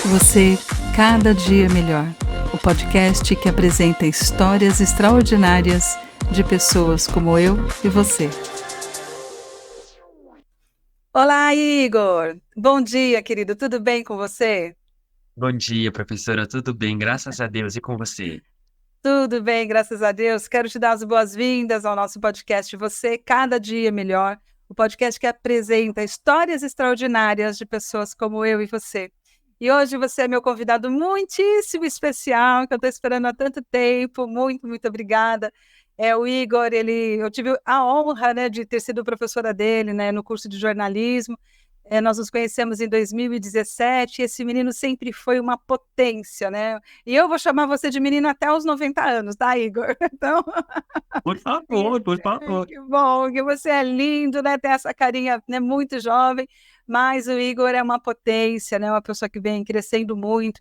Você, cada dia melhor. O podcast que apresenta histórias extraordinárias de pessoas como eu e você. Olá, Igor! Bom dia, querido. Tudo bem com você? Bom dia, professora. Tudo bem? Graças a Deus. E com você? Tudo bem, graças a Deus. Quero te dar as boas-vindas ao nosso podcast Você, cada dia melhor. O podcast que apresenta histórias extraordinárias de pessoas como eu e você. E hoje você é meu convidado muitíssimo especial, que eu estou esperando há tanto tempo. Muito, muito obrigada. É o Igor, eu tive a honra, né, de ter sido professora dele, né, no curso de jornalismo. Nós nos conhecemos em 2017 e esse menino sempre foi uma potência, né? E eu vou chamar você de menino até os 90 anos, tá, Igor? Então, Por favor, por favor. que bom, que você é lindo, né? Tem essa carinha, né, muito jovem, mas o Igor é uma potência, né? Uma pessoa que vem crescendo muito,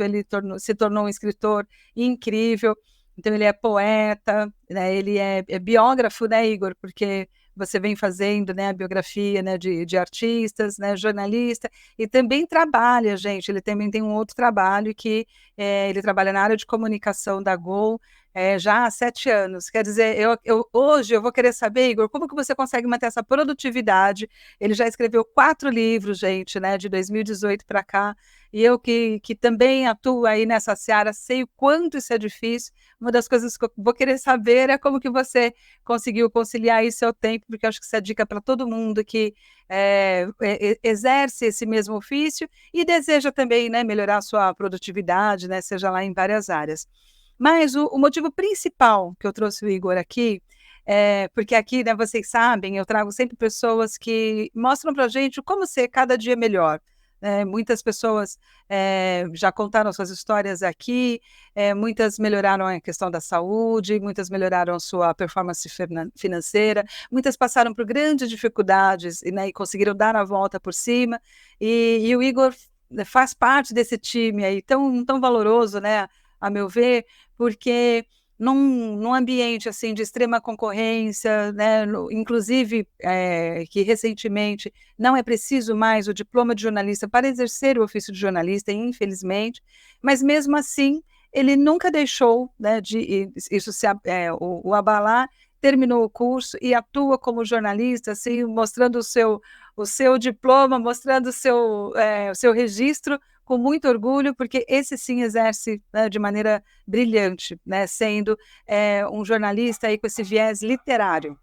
se tornou um escritor incrível. Então ele é poeta, né? Ele é biógrafo, né, Igor? Porque você vem fazendo, né, a biografia, né, de artistas, né, jornalista, e também trabalha, gente. Ele também tem um outro trabalho que ele trabalha na área de comunicação da Gol, já há 7 anos. Quer dizer, hoje eu vou querer saber, Igor, como que você consegue manter essa produtividade? Ele já escreveu 4 livros, gente, né, de 2018 para cá, e eu que também atuo aí nessa seara, sei o quanto isso é difícil. Uma das coisas que eu vou querer saber é como que você conseguiu conciliar aí seu tempo, porque eu acho que isso é dica para todo mundo que exerce esse mesmo ofício e deseja também, né, melhorar a sua produtividade, né, seja lá em várias áreas. Mas o motivo principal que eu trouxe o Igor aqui porque aqui, né, vocês sabem, eu trago sempre pessoas que mostram para a gente como ser cada dia melhor. Muitas pessoas já contaram suas histórias aqui, muitas melhoraram a questão da saúde, muitas melhoraram sua performance financeira, muitas passaram por grandes dificuldades e conseguiram dar a volta por cima, e o Igor faz parte desse time aí tão valoroso, né, a meu ver, porque num ambiente assim de extrema concorrência, né, inclusive que recentemente não é preciso mais o diploma de jornalista para exercer o ofício de jornalista, infelizmente, mas mesmo assim ele nunca deixou, né, de isso o abalar, terminou o curso e atua como jornalista, assim, mostrando o seu diploma, mostrando o seu registro com muito orgulho, porque esse sim exerce, né, de maneira brilhante, né, sendo um jornalista aí com esse viés literário.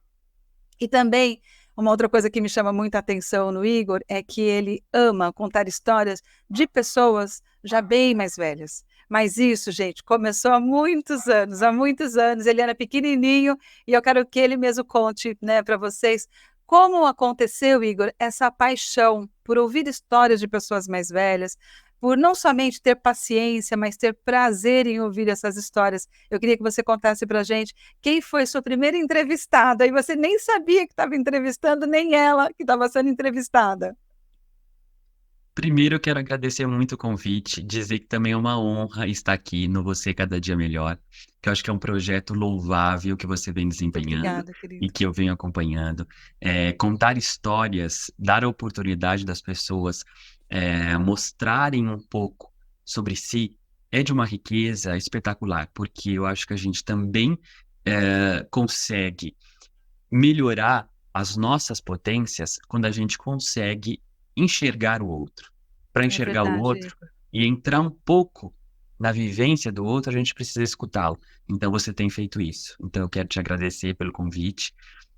E também, uma outra coisa que me chama muita atenção no Igor é que ele ama contar histórias de pessoas já bem mais velhas. Mas isso, gente, começou há muitos anos, ele era pequenininho, e eu quero que ele mesmo conte, né, para vocês como aconteceu, Igor, essa paixão por ouvir histórias de pessoas mais velhas, por não somente ter paciência, mas ter prazer em ouvir essas histórias. Eu queria que você contasse para a gente quem foi sua primeira entrevistada, e você nem sabia que estava entrevistando, nem ela que estava sendo entrevistada. Primeiro, eu quero agradecer muito o convite, dizer que também é uma honra estar aqui no Você Cada Dia Melhor, que eu acho que é um projeto louvável que você vem Muito desempenhando obrigada, e querido. que eu venho acompanhando. Contar histórias, dar a oportunidade das pessoas mostrarem um pouco sobre si é de uma riqueza espetacular, porque eu acho que a gente também consegue melhorar as nossas potências quando a gente consegue enxergar o outro. Para É enxergar o verdade, outro Igor. e entrar um pouco na vivência do outro, a gente precisa escutá-lo. Então você tem feito isso. Então eu quero te agradecer pelo convite,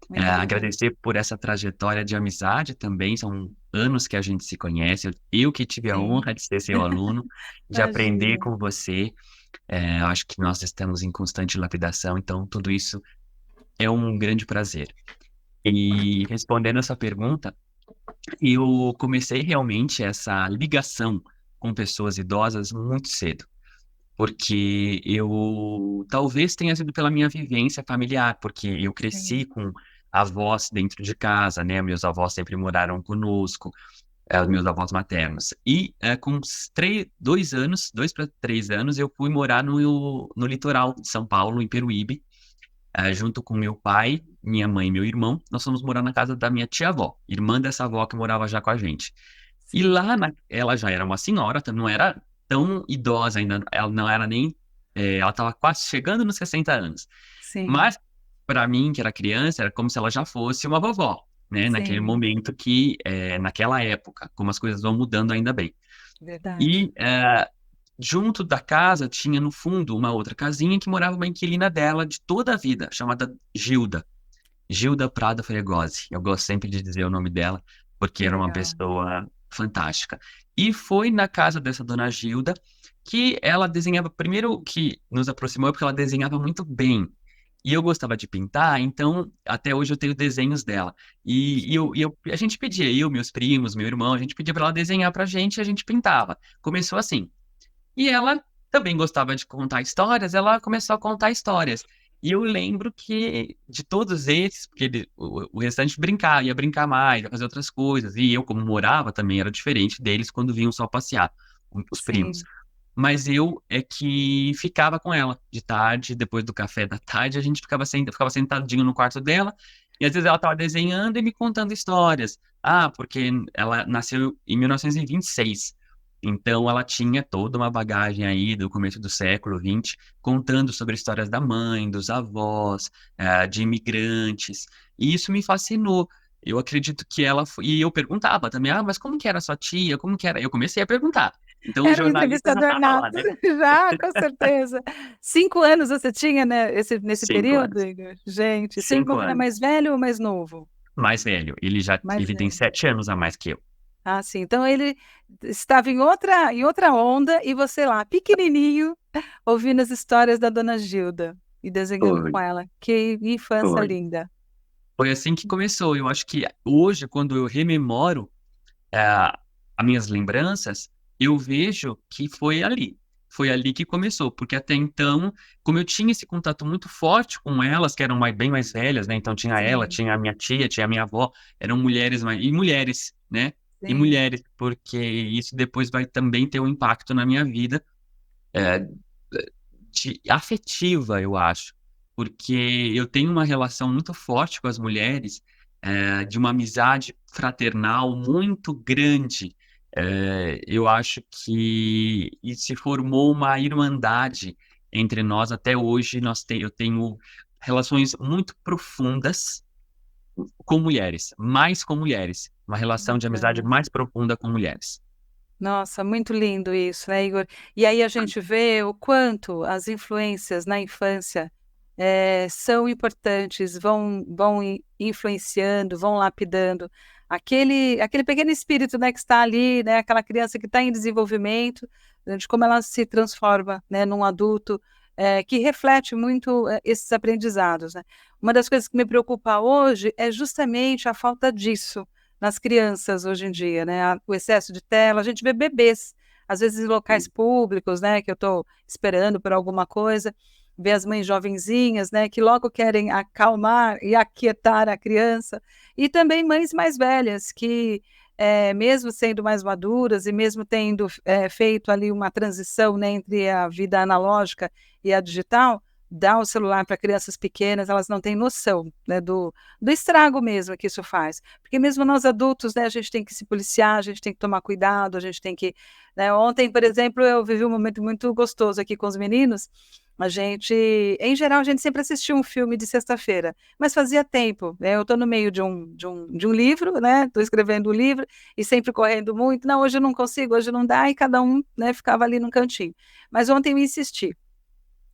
Muito obrigada. agradecer por essa trajetória de amizade também. São anos que a gente se conhece. Eu que tive a Sim, honra de ser seu aluno, de aprender imagina. com você. Eu acho que nós estamos em constante lapidação, então tudo isso é um grande prazer. E respondendo essa pergunta, eu comecei realmente essa ligação com pessoas idosas muito cedo, porque eu talvez tenha sido pela minha vivência familiar, porque eu cresci Sim, com avós dentro de casa, né? Meus avós sempre moraram conosco, meus avós maternos. E com uns 2 anos, 2 para 3 anos, eu fui morar no litoral de São Paulo, em Peruíbe, junto com meu pai, minha mãe e meu irmão. Nós fomos morar na casa da minha tia-avó, irmã dessa avó que morava já com a gente. E sim. lá, ela já era uma senhora, não era. tão idosa ainda, ela não era nem, ela estava quase chegando nos 60 anos. Sim, Mas, para mim, que era criança, era como se ela já fosse uma vovó, né? Naquele sim, momento que, naquela época, como as coisas vão mudando ainda bem. verdade. E junto da casa tinha no fundo uma outra casinha que morava uma inquilina dela de toda a vida, chamada Gilda. Gilda Prada Fregosi. Eu gosto sempre de dizer o nome dela, porque Que era uma legal. pessoa fantástica. E foi na casa dessa dona Gilda que ela desenhava. Primeiro, o que nos aproximou é porque ela desenhava muito bem. E eu gostava de pintar, então até hoje eu tenho desenhos dela. A gente pedia, eu, meus primos, meu irmão, a gente pedia para ela desenhar pra gente e a gente pintava. Começou assim. E ela também gostava de contar histórias, ela começou a contar histórias. E eu lembro que de todos esses, porque o restante brincava, ia brincar mais, ia fazer outras coisas. E eu, como morava, também era diferente deles quando vinham só passear, os primos. Sim. Mas eu é que ficava com ela de tarde, depois do café da tarde, a gente ficava sentadinho no quarto dela, e às vezes ela estava desenhando e me contando histórias. Ah, porque ela nasceu em 1926. Então, ela tinha toda uma bagagem aí do começo do século XX, contando sobre histórias da mãe, dos avós, de imigrantes. E isso me fascinou. Eu acredito que ela foi. E eu perguntava também, mas como que era a sua tia? Como que era? Eu comecei a perguntar. Então, o Era um jornalista já entrevistador estava nato, lá, né? já, com certeza. 5 anos você tinha, né, nesse 5 anos. período, Igor? Gente, seu irmão cinco era anos. mais velho ou mais novo? Mais velho. Mais Ele tem velho. 7 anos a mais que eu. Ah, sim. Então ele estava em outra onda e você lá, pequenininho, ouvindo as histórias da Dona Gilda e desenhando Foi, com ela. Que infância foi. linda. Foi assim que começou. Eu acho que hoje, quando eu rememoro as minhas lembranças, eu vejo que foi ali. Foi ali que começou, porque até então, como eu tinha esse contato muito forte com elas, que eram bem mais velhas, né? Então tinha ela, Sim, tinha a minha tia, tinha a minha avó, eram mulheres e mulheres, né? E sim. mulheres, porque isso depois vai também ter um impacto na minha vida, é, afetiva, eu acho, porque eu tenho uma relação muito forte com as mulheres, de uma amizade fraternal muito grande. Eu acho que e se formou uma irmandade entre nós até hoje. Eu tenho relações muito profundas com mulheres, mais com mulheres, uma relação de amizade Bacana. mais profunda com mulheres. Nossa, muito lindo isso, né, Igor? E aí a gente vê o quanto as influências na infância são importantes, vão influenciando, vão lapidando aquele pequeno espírito, né, que está ali, né, aquela criança que está em desenvolvimento, né, de como ela se transforma, né, num adulto, que reflete muito esses aprendizados, né? Uma das coisas que me preocupa hoje é justamente a falta disso nas crianças hoje em dia, né? O excesso de tela, a gente vê bebês, às vezes em locais públicos, né? Que eu estou esperando por alguma coisa, ver as mães jovenzinhas, né? Que logo querem acalmar e aquietar a criança, e também mães mais velhas que mesmo sendo mais maduras e mesmo tendo feito ali uma transição, né, entre a vida analógica e a digital, dá o celular para crianças pequenas, elas não têm noção, né, do estrago mesmo que isso faz. Porque mesmo nós adultos, né, a gente tem que se policiar, a gente tem que tomar cuidado, a gente tem que. Né, ontem, por exemplo, eu vivi um momento muito gostoso aqui com os meninos. A gente, em geral, a gente sempre assistia um filme de sexta-feira, mas fazia tempo, né? Eu estou no meio de um livro, né? Estou escrevendo um livro e sempre correndo muito. Não, hoje eu não consigo, hoje não dá, e cada um, né, ficava ali num cantinho. Mas ontem eu insisti.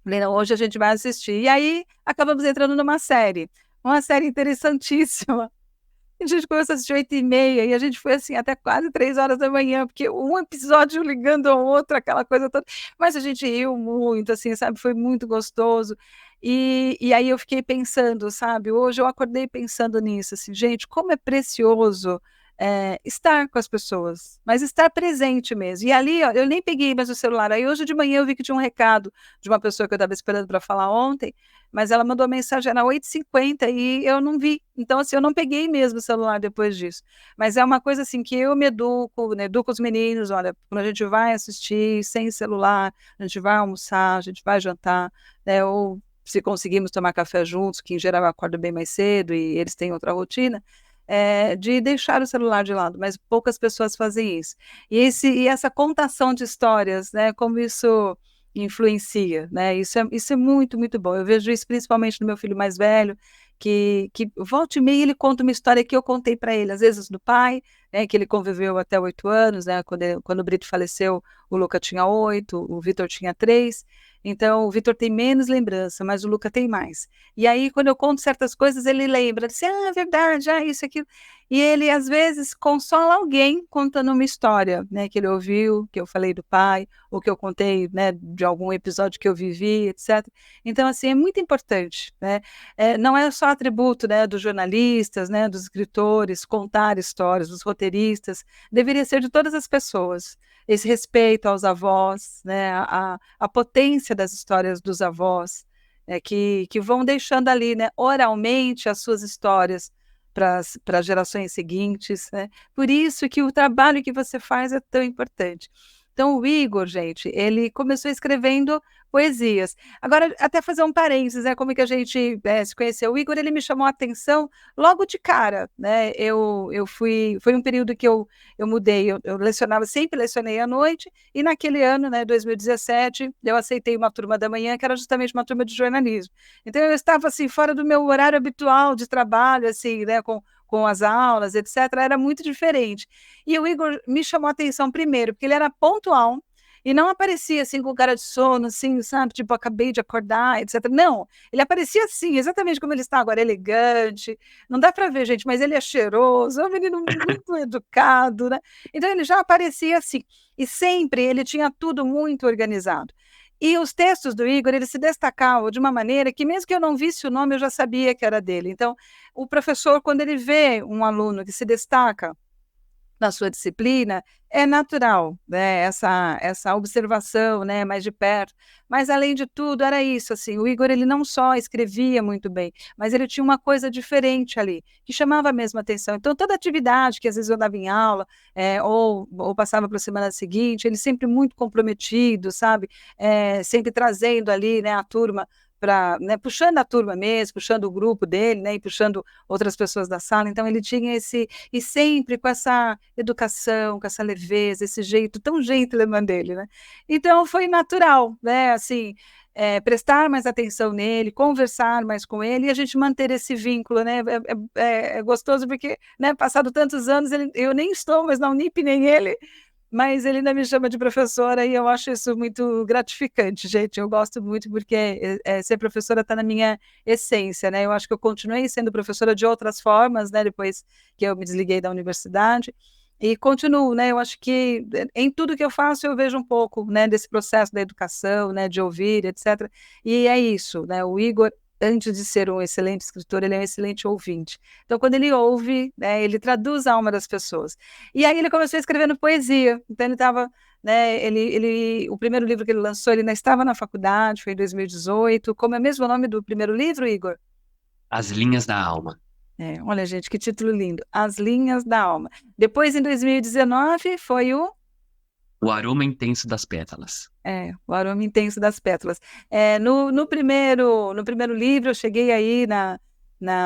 Falei, não, hoje a gente vai assistir. E aí acabamos entrando numa série, uma série interessantíssima. A gente começou a assistir 8h30 e a gente foi assim até quase 3 horas da manhã, porque um episódio ligando ao outro, aquela coisa toda. Mas a gente riu muito, assim, sabe? Foi muito gostoso. E aí eu fiquei pensando, sabe? Hoje eu acordei pensando nisso, assim, gente, como é precioso estar com as pessoas, mas estar presente mesmo. E ali, ó, eu nem peguei mais o celular. Aí hoje de manhã eu vi que tinha um recado de uma pessoa que eu estava esperando para falar ontem, mas ela mandou mensagem, era 8h50 e eu não vi. Então, assim, eu não peguei mesmo o celular depois disso. Mas é uma coisa assim que eu me educo, né, educo os meninos, olha, quando a gente vai assistir sem celular, a gente vai almoçar, a gente vai jantar, né, ou se conseguimos tomar café juntos, que em geral eu acordo bem mais cedo e eles têm outra rotina, de deixar o celular de lado, mas poucas pessoas fazem isso. E essa contação de histórias, né, como isso influencia, né? Isso é muito, muito bom. Eu vejo isso principalmente no meu filho mais velho, que volta e meia ele conta uma história que eu contei para ele, às vezes do pai, né, que ele conviveu até 8 anos, né? Quando o Brito faleceu, o Luca tinha 8, o Vitor tinha 3. Então, o Vitor tem menos lembrança, mas o Luca tem mais. E aí, quando eu conto certas coisas, ele lembra, diz, é verdade, isso, aquilo. E ele, às vezes, consola alguém contando uma história, né, que ele ouviu, que eu falei do pai, ou que eu contei, né, de algum episódio que eu vivi, etc. Então, assim, é muito importante, né? Não é só atributo, né, dos jornalistas, né, dos escritores, contar histórias, dos roteiristas, deveria ser de todas as pessoas. Esse respeito aos avós, né, a potência das histórias dos avós, que vão deixando ali, né, oralmente as suas histórias para as gerações seguintes, né? Por isso que o trabalho que você faz é tão importante. Então, o Igor, gente, ele começou escrevendo poesias. Agora, até fazer um parênteses, né? Como é que a gente se conheceu? O Igor, ele me chamou a atenção logo de cara, né? Foi um período que eu mudei, eu lecionava, sempre lecionei à noite, e naquele ano, né, 2017, eu aceitei uma turma da manhã, que era justamente uma turma de jornalismo. Então, eu estava, assim, fora do meu horário habitual de trabalho, assim, né, com as aulas, etc., era muito diferente. E o Igor me chamou a atenção primeiro, porque ele era pontual, e não aparecia assim com cara de sono, assim, sabe? Tipo, acabei de acordar, etc. Não, ele aparecia assim, exatamente como ele está agora, elegante. Não dá para ver, gente, mas ele é cheiroso, é um menino muito educado, né? Então ele já aparecia assim. E sempre ele tinha tudo muito organizado. E os textos do Igor, ele se destacavam de uma maneira que, mesmo que eu não visse o nome, eu já sabia que era dele. Então, o professor, quando ele vê um aluno que se destaca na sua disciplina, é natural, né, essa observação, né, mais de perto. Mas, além de tudo, era isso, assim, o Igor, ele não só escrevia muito bem, mas ele tinha uma coisa diferente ali, que chamava a mesma atenção. Então, toda atividade que às vezes eu dava em aula, ou passava para a semana seguinte, ele sempre muito comprometido, sabe, sempre trazendo ali, né, a turma para, né, puxando a turma mesmo, puxando o grupo dele, né, e puxando outras pessoas da sala. Então, ele tinha e sempre com essa educação, com essa leveza, esse jeito tão gentleman dele, né? Então foi natural, né? Assim, prestar mais atenção nele, conversar mais com ele e a gente manter esse vínculo, né? É gostoso porque, né? Passado tantos anos, eu nem estou mais na Unip, nem ele, mas ele ainda me chama de professora e eu acho isso muito gratificante, gente. Eu gosto muito porque ser professora está na minha essência, né? Eu acho que eu continuei sendo professora de outras formas, né? Depois que eu me desliguei da universidade e continuo, né? Eu acho que em tudo que eu faço eu vejo um pouco, né? Desse processo da educação, né? De ouvir, etc. E é isso, né? O Igor, antes de ser um excelente escritor, ele é um excelente ouvinte. Então, quando ele ouve, né? Ele traduz a alma das pessoas. E aí ele começou escrevendo poesia. Então ele estava, né, o primeiro livro que ele lançou, ele ainda estava na faculdade, foi em 2018. Como é mesmo o nome do primeiro livro, Igor? As Linhas da Alma. Olha, gente, que título lindo. As Linhas da Alma. Depois, em 2019, foi O Aroma Intenso das Pétalas. O Aroma Intenso das Pétalas. No primeiro livro, eu cheguei aí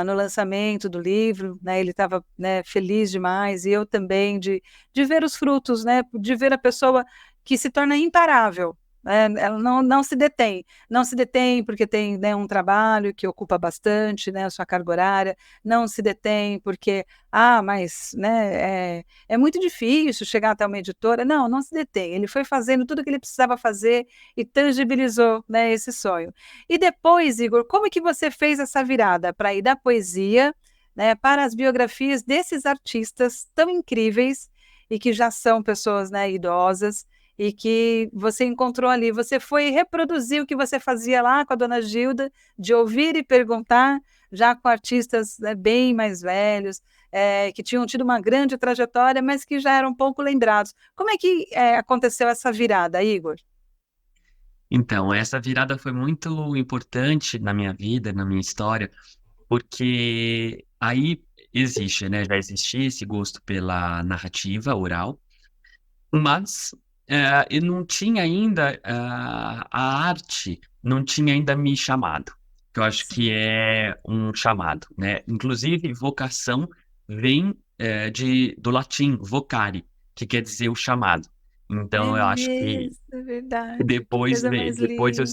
no lançamento do livro, né, ele estava, né, feliz demais, e eu também, de ver os frutos, né, de ver a pessoa que se torna imparável, né, ela não se detém porque tem, né, um trabalho que ocupa bastante, né, a sua carga horária, não se detém porque, mas, né, é muito difícil chegar até uma editora, não se detém, ele foi fazendo tudo o que ele precisava fazer e tangibilizou, né, esse sonho. E depois, Igor, como é que você fez essa virada para ir da poesia, né, para as biografias desses artistas tão incríveis e que já são pessoas, né, idosas e que você encontrou ali? Você foi reproduzir o que você fazia lá com a dona Gilda, de ouvir e perguntar, já com artistas, né, bem mais velhos, que tinham tido uma grande trajetória, mas que já eram pouco lembrados. Como é que aconteceu essa virada, Igor? Então, essa virada foi muito importante na minha vida, na minha história, porque aí existe, né? Já existia esse gosto pela narrativa oral, mas eu não tinha ainda a arte, não tinha ainda me chamado, que eu acho que é um chamado, né? Inclusive, vocação vem do latim vocare, que quer dizer o chamado. É Então, eu acho que mesmo, é verdade. Que depois, coisa mais depois linda. eu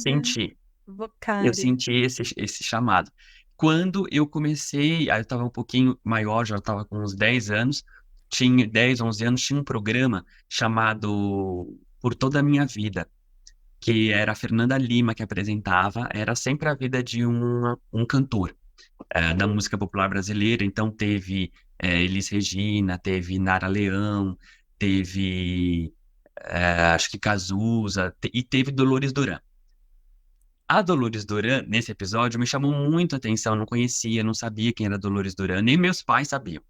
Vocário. senti esse chamado. Quando eu comecei, aí eu estava um pouquinho maior, já estava com uns 10 anos, tinha 10, 11 anos, tinha um programa chamado Por Toda a Minha Vida, que era a Fernanda Lima que apresentava, era sempre a vida de um cantor da música popular brasileira. Então teve Elis Regina, teve Nara Leão, teve acho que Cazuza, e teve Dolores Duran. A Dolores Duran, nesse episódio, me chamou muito a atenção. Eu não conhecia, não sabia quem era Dolores Duran, nem meus pais sabiam.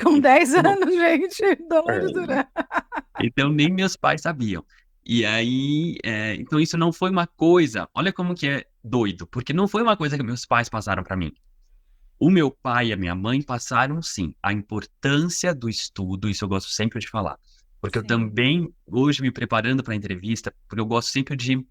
Com 10 Então, anos, gente. Dolores é, Duran. então nem meus pais sabiam. E aí, então isso não foi uma coisa. Olha como que é doido, porque não foi uma coisa que meus pais passaram para mim. O meu pai e a minha mãe passaram, sim, a importância do estudo. Isso eu gosto sempre de falar, porque eu Sim, também, hoje, me preparando para a entrevista, porque eu gosto sempre de,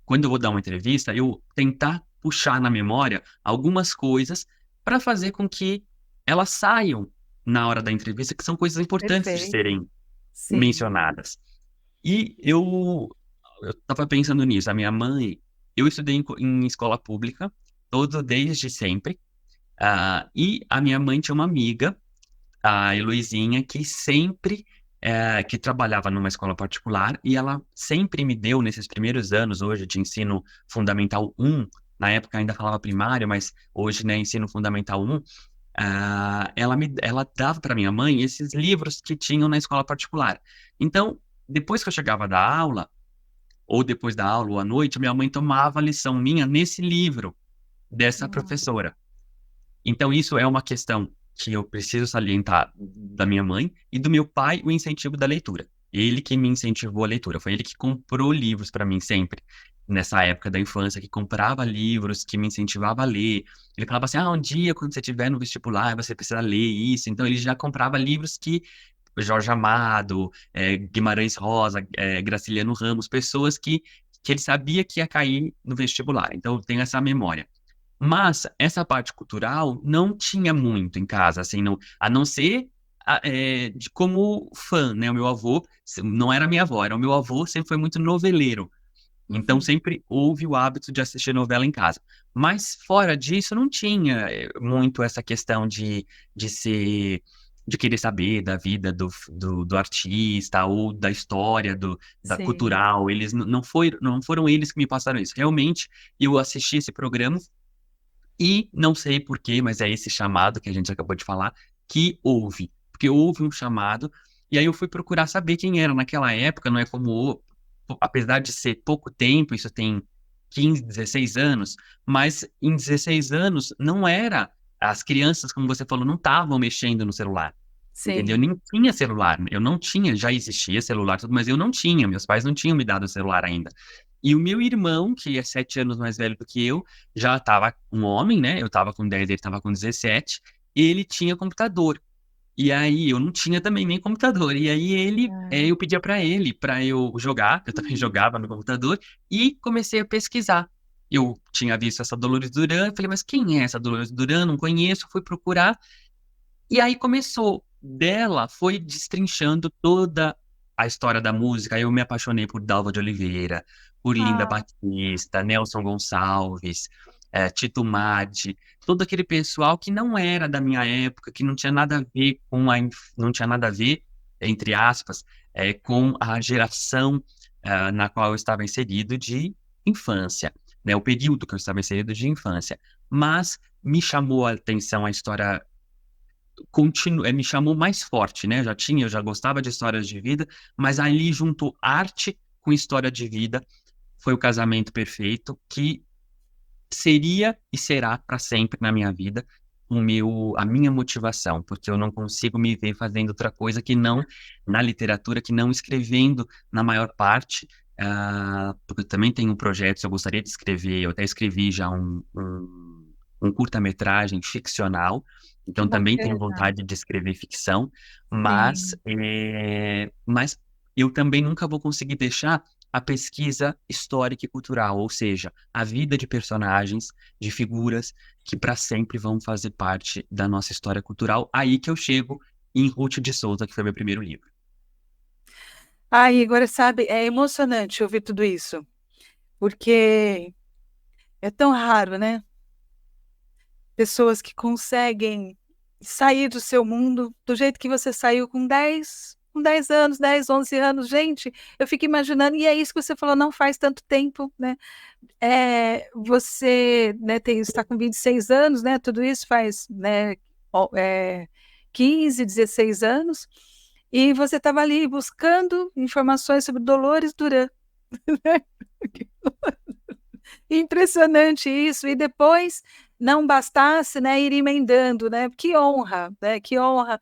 quando eu vou dar uma entrevista, eu tentar puxar na memória algumas coisas para fazer com que elas saiam na hora da entrevista, que são coisas importantes de perfeito. serem Sim. mencionadas. E eu estava pensando nisso. A minha mãe, eu estudei em escola pública, desde sempre. E a minha mãe tinha uma amiga, a Heloisinha, que sempre, que trabalhava numa escola particular, e ela sempre me deu, nesses primeiros anos, hoje, de ensino fundamental 1, na época ainda falava primário, mas hoje, né, ensino fundamental 1, ela dava para minha mãe esses livros que tinham na escola particular. Então, depois que eu chegava da aula, ou depois da aula, ou à noite, minha mãe tomava a lição minha nesse livro dessa Hum, professora. Então, isso é uma questão que eu preciso salientar da minha mãe e do meu pai, o incentivo da leitura. Ele que me incentivou a leitura, foi ele que comprou livros para mim sempre, nessa época da infância, que comprava livros, que me incentivava a ler. Ele falava assim: um dia, quando você estiver no vestibular, você precisa ler isso. Então, ele já comprava livros que Jorge Amado, Guimarães Rosa, Graciliano Ramos, pessoas que ele sabia que ia cair no vestibular. Então, eu tenho essa memória. Mas essa parte cultural não tinha muito em casa, assim, não, a não ser de como fã, né? O meu avô não era minha avó, era o meu avô, sempre foi muito noveleiro. Então uhum. sempre houve o hábito de assistir novela em casa. Mas fora disso, não tinha muito essa questão de ser, de querer saber da vida do artista ou da história da Sim. cultural. Eles não foram eles que me passaram isso. Realmente, eu assisti esse programa e não sei por quê, mas é esse chamado que a gente acabou de falar, que houve. Porque houve um chamado, e aí eu fui procurar saber quem era naquela época, não é como, apesar de ser pouco tempo, isso tem 15, 16 anos, mas em 16 anos não era, as crianças, como você falou, não estavam mexendo no celular. Entendeu? Sim. Nem tinha celular. Eu não tinha, já existia celular, tudo, mas eu não tinha. Meus pais não tinham me dado o celular ainda. E o meu irmão, que é 7 anos mais velho do que eu, já estava um homem, né? Eu estava com 10, ele estava com 17. Ele tinha computador. E aí eu não tinha também nem computador. E aí Ah, eu pedia para eu jogar, eu também jogava no computador, e comecei a pesquisar. Eu tinha visto essa Dolores Duran, falei, mas quem é essa Dolores Duran? Não conheço, fui procurar. E aí começou. Dela foi destrinchando toda a história da música. Aí eu me apaixonei por Dalva de Oliveira, por Linda ah, Batista, Nelson Gonçalves, Tito Madi, todo aquele pessoal que não era da minha época, que não tinha nada a ver não tinha nada a ver, entre aspas, com a geração na qual eu estava inserido de infância, né? O período que eu estava inserido de infância. Mas me chamou a atenção a história me chamou mais forte, né? Eu já gostava de histórias de vida, mas ali juntou arte com história de vida. Foi o casamento perfeito que seria e será para sempre na minha vida a minha motivação, porque eu não consigo me ver fazendo outra coisa que não na literatura, que não escrevendo na maior parte. Porque eu também tenho projetos, eu gostaria de escrever, eu até escrevi já um curta-metragem ficcional, que então também tenho bacana. vontade de escrever ficção, mas, Sim. mas eu também nunca vou conseguir deixar. a pesquisa histórica e cultural, ou seja, a vida de personagens, de figuras que para sempre vão fazer parte da nossa história cultural. Aí que eu chego em Ruth de Souza, que foi meu primeiro livro. Ah, Igor, sabe, é emocionante ouvir tudo isso, porque é tão raro, né? Pessoas que conseguem sair do seu mundo do jeito que você saiu com 10 anos, 10, 11 anos. Gente, eu fico imaginando, e é isso que você falou, não faz tanto tempo, né? Você, né, está com 26 anos, né? Tudo isso faz, né, 15, 16 anos, e você estava ali buscando informações sobre Dolores Duran. Impressionante isso. E depois não bastasse, né, ir emendando, né? Que honra, né? Que honra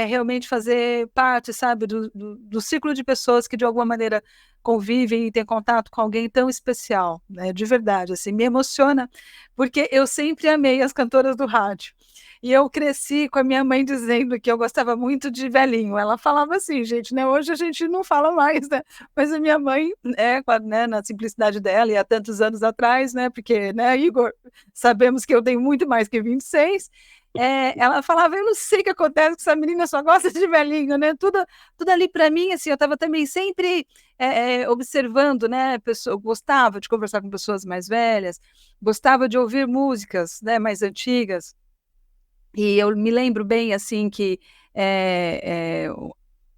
realmente fazer parte, sabe, do ciclo de pessoas que de alguma maneira convivem e têm contato com alguém tão especial, né? De verdade, assim, me emociona, porque eu sempre amei as cantoras do rádio. E eu cresci com a minha mãe dizendo que eu gostava muito de velhinho. Ela falava assim, gente, né? Hoje a gente não fala mais, né? Mas a minha mãe, né, na simplicidade dela, e há tantos anos atrás, né, porque, né, Igor, sabemos que eu tenho muito mais que 26, ela falava, eu não sei o que acontece, que essa menina só gosta de velhinho, né, tudo ali para mim, assim, eu estava também sempre observando, né, eu gostava de conversar com pessoas mais velhas, gostava de ouvir músicas, né, mais antigas, e eu me lembro bem, assim, que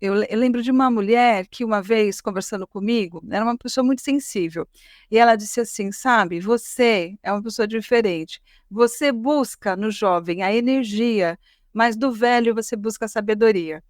eu lembro de uma mulher que uma vez, conversando comigo, era uma pessoa muito sensível, e ela disse assim, sabe, você é uma pessoa diferente, você busca no jovem a energia, mas do velho você busca a sabedoria.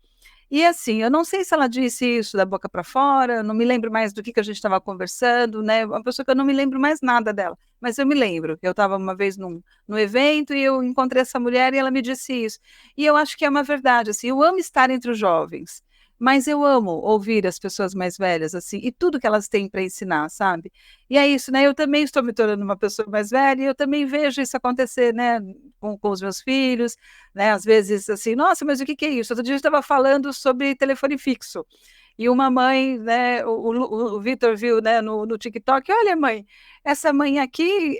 E assim, eu não sei se ela disse isso da boca para fora, eu não me lembro mais do que a gente estava conversando, né? Uma pessoa que eu não me lembro mais nada dela, mas eu me lembro. Eu estava uma vez num evento e eu encontrei essa mulher e ela me disse isso. E eu acho que é uma verdade, assim, eu amo estar entre os jovens, mas eu amo ouvir as pessoas mais velhas, assim, e tudo que elas têm para ensinar, sabe? E é isso, né? Eu também estou me tornando uma pessoa mais velha e eu também vejo isso acontecer, né, com os meus filhos, né? Às vezes assim, nossa, mas o que que é isso? Outro dia eu estava falando sobre telefone fixo. E uma mãe, né, o Vitor viu, né, no TikTok, olha, mãe, essa mãe aqui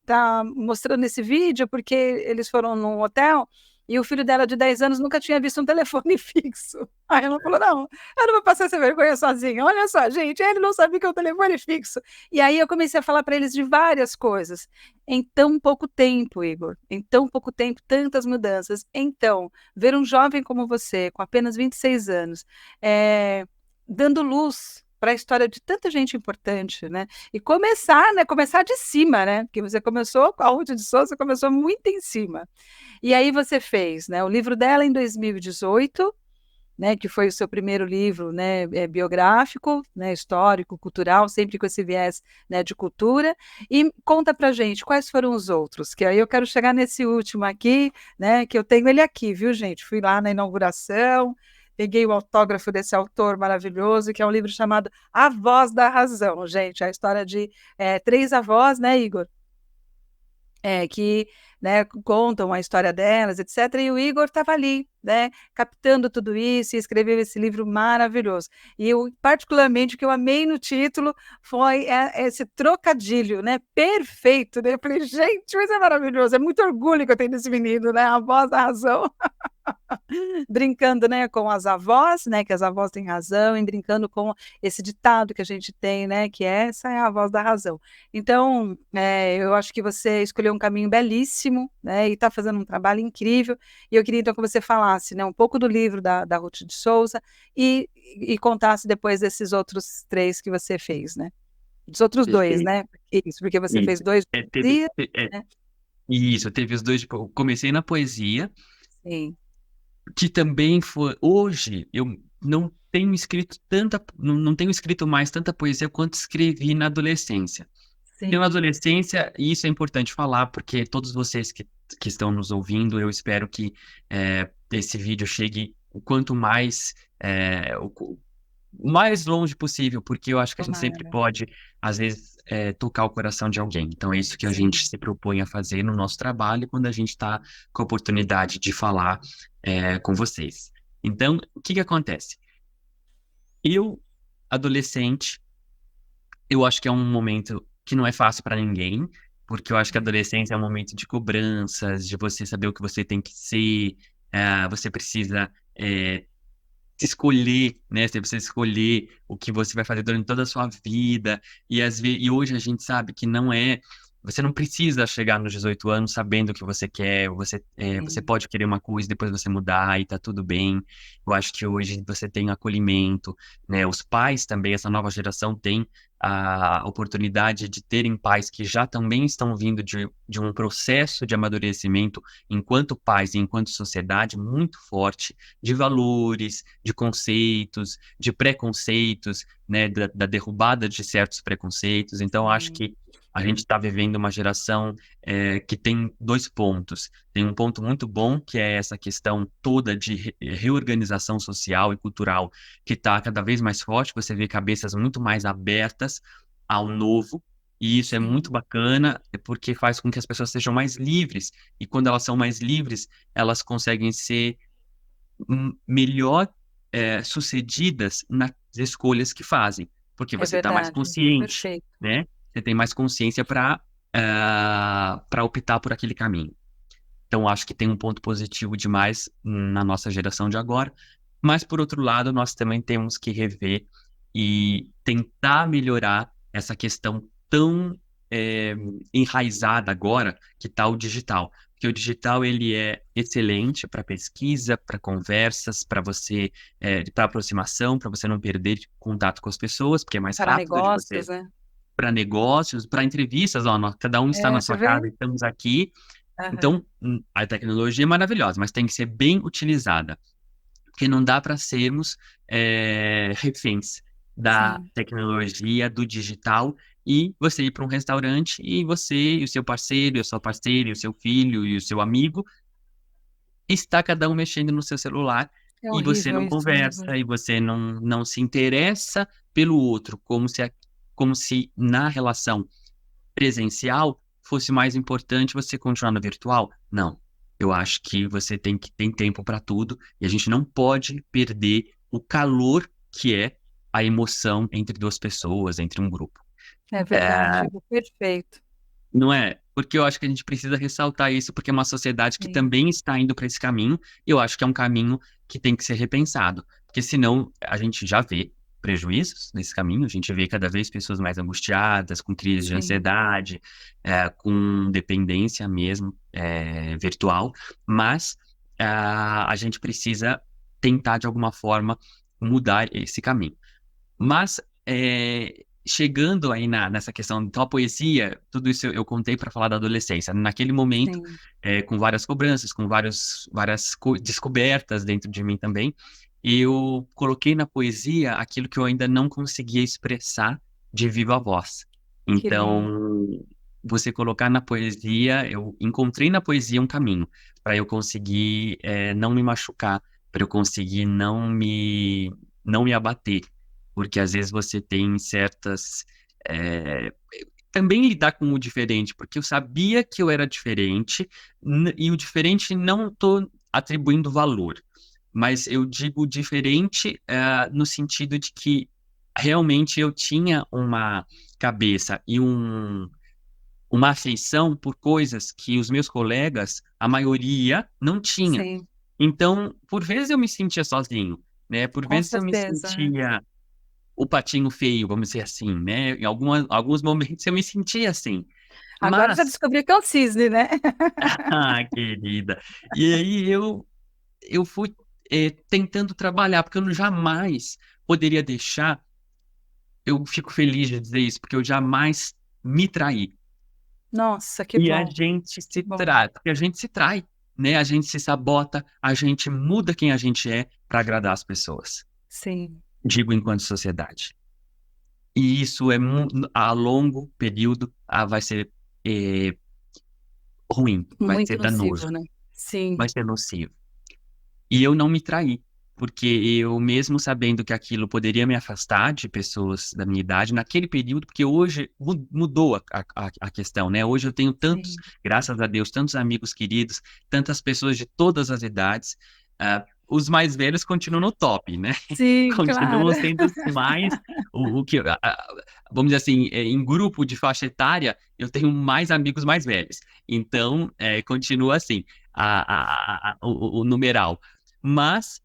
tá mostrando esse vídeo porque eles foram num hotel e o filho dela de 10 anos nunca tinha visto um telefone fixo. Aí ela falou, não, eu não vou passar essa vergonha sozinha. Olha só, gente, ele não sabia que é um telefone fixo. E aí eu comecei a falar para eles de várias coisas. Em tão pouco tempo, Igor, em tão pouco tempo, tantas mudanças. Então, ver um jovem como você, com apenas 26 anos, dando luz para a história de tanta gente importante, né? E começar, né? Começar de cima, né? Porque você começou com a Ruth de Souza, começou muito em cima. E aí você fez, né? O livro dela em 2018, né, que foi o seu primeiro livro, né, biográfico, né, histórico, cultural, sempre com esse viés, né, de cultura. E conta para gente quais foram os outros, que aí eu quero chegar nesse último aqui, né, que eu tenho ele aqui, viu, gente? Fui lá na inauguração, peguei o autógrafo desse autor maravilhoso, que é um livro chamado A Voz da Razão, gente, a história de três avós, né, Igor? Que, né, contam a história delas, etc. E o Igor estava ali, né, captando tudo isso e escreveu esse livro maravilhoso. E eu, particularmente, o que eu amei no título foi esse trocadilho, né, perfeito, né? Eu falei, gente, mas é maravilhoso, é muito orgulho que eu tenho desse menino, né, a voz da razão. Brincando, né, com as avós, né, que as avós têm razão, e brincando com esse ditado que a gente tem, né, que essa é a voz da razão. Então, eu acho que você escolheu um caminho belíssimo, né, e está fazendo um trabalho incrível, e eu queria então que você falasse, né, um pouco do livro da Ruth de Souza e contasse depois desses outros três que você fez, né, dos outros dois, Perfeito. né, isso, porque você fez Isso. dois Teve, dias, né, isso, teve os dois. Tipo, eu comecei na poesia, sim, que também foi. Hoje eu não tenho escrito tanta, não tenho escrito mais tanta poesia quanto escrevi na adolescência. sim, Na adolescência, e isso é importante falar, porque todos vocês que estão nos ouvindo, eu espero que esse vídeo chegue o quanto mais, o mais longe possível, porque eu acho que a gente sempre tomara, pode, às vezes, tocar o coração de alguém. Então, é isso que a sim. gente se propõe a fazer no nosso trabalho quando a gente está com a oportunidade de falar, com vocês. Então, o que que acontece? Eu, adolescente, Eu acho que é um momento que não é fácil para ninguém, porque eu acho que a É, adolescência é um momento de cobranças, de você saber o que você tem que ser, você precisa se escolher, né? Você precisa escolher o que você vai fazer durante toda a sua vida. E hoje a gente sabe que não é. Você não precisa chegar nos 18 anos sabendo o que você quer. Você sim, pode querer uma coisa e depois você mudar e tá tudo bem. Eu acho que hoje você tem acolhimento, né? Os pais também, essa nova geração tem a oportunidade de terem pais que já também estão vindo de um processo de amadurecimento enquanto pais e enquanto sociedade muito forte, de valores, de conceitos, de preconceitos, né, da derrubada de certos preconceitos. Então, eu acho sim, que a gente está vivendo uma geração que tem dois pontos. Tem um ponto muito bom, que é essa questão toda de reorganização social e cultural, que está cada vez mais forte. Você vê cabeças muito mais abertas ao novo. E isso é muito sim, bacana, porque faz com que as pessoas sejam mais livres. E quando elas são mais livres, elas conseguem ser melhor sucedidas nas escolhas que fazem, porque é você está mais verdade, consciente, perfeito. né? Você tem mais consciência para optar por aquele caminho. Então, acho que tem um ponto positivo demais na nossa geração de agora, mas, por outro lado, nós também temos que rever e tentar melhorar essa questão tão é, enraizada agora que está o digital. Porque o digital ele é excelente para pesquisa, para conversas, para você, para aproximação, para você não perder contato com as pessoas, porque é mais Para rápido de você negócios, né? para negócios, para entrevistas, ó, cada um está na Você sua vê? casa, estamos aqui, Aham, então, a tecnologia é maravilhosa, mas tem que ser bem utilizada, porque não dá para sermos reféns da sim, tecnologia, do digital, e você ir para um restaurante e você, e o seu parceiro, e a sua parceira, e o seu filho, e o seu amigo, está cada um mexendo no seu celular, é e você horrível não isso, né? conversa, e você não se interessa pelo outro, como se na relação presencial fosse mais importante você continuar no virtual? Não. Eu acho que você tem tempo para tudo e a gente não pode perder o calor que é a emoção entre duas pessoas, entre um grupo. É É, verdade, perfeito. não é? Porque eu acho que a gente precisa ressaltar isso, porque é uma sociedade que Sim, também está indo para esse caminho, e eu acho que é um caminho que tem que ser repensado. Porque senão a gente já vê prejuízos nesse caminho, a gente vê cada vez pessoas mais angustiadas, com crise de sim, ansiedade, com dependência mesmo, virtual, mas a gente precisa tentar, de alguma forma, mudar esse caminho. Mas, chegando aí nessa questão, então a poesia, tudo isso eu contei para falar da adolescência. Naquele momento, sim. com várias cobranças, com várias descobertas dentro de mim também, eu coloquei na poesia aquilo que eu ainda não conseguia expressar de viva voz. Que lindo. Então, você colocar na poesia, eu encontrei na poesia um caminho para eu conseguir, não me machucar, para eu conseguir não me abater, porque às vezes você tem certas. é, Também lidar com o diferente, porque eu sabia que eu era diferente, e o diferente não estou atribuindo valor, mas eu digo diferente, no sentido de que realmente eu tinha uma cabeça e uma afeição por coisas que os meus colegas, a maioria, não tinha. Sim, Então, por vezes eu me sentia sozinho, né? Por com vezes eu me certeza. sentia o patinho feio, vamos dizer assim, né? Alguns momentos eu me sentia assim. Agora já Mas, descobri que é o cisne, né? querida, e aí eu fui tentando trabalhar, porque eu jamais poderia deixar, eu fico feliz de dizer isso, porque eu jamais me traí. Nossa, que E a bom, gente que se bom. trai, porque a gente se trai, né? A gente se sabota, a gente muda quem a gente é para agradar as pessoas. Sim, Digo enquanto sociedade. E isso a longo período vai ser eh, ruim, vai ser muito danoso, nocivo, né? Sim, vai ser nocivo. E eu não me traí, porque eu, mesmo sabendo que aquilo poderia me afastar de pessoas da minha idade, naquele período, porque hoje mudou a questão, né? Hoje eu tenho tantos, sim, graças a Deus, tantos amigos queridos, tantas pessoas de todas as idades. os mais velhos continuam no top, né? Sim, claro. Continuam sendo os mais, o que, vamos dizer assim, em grupo de faixa etária, eu tenho mais amigos mais velhos. Então, continua assim, o numeral. Mas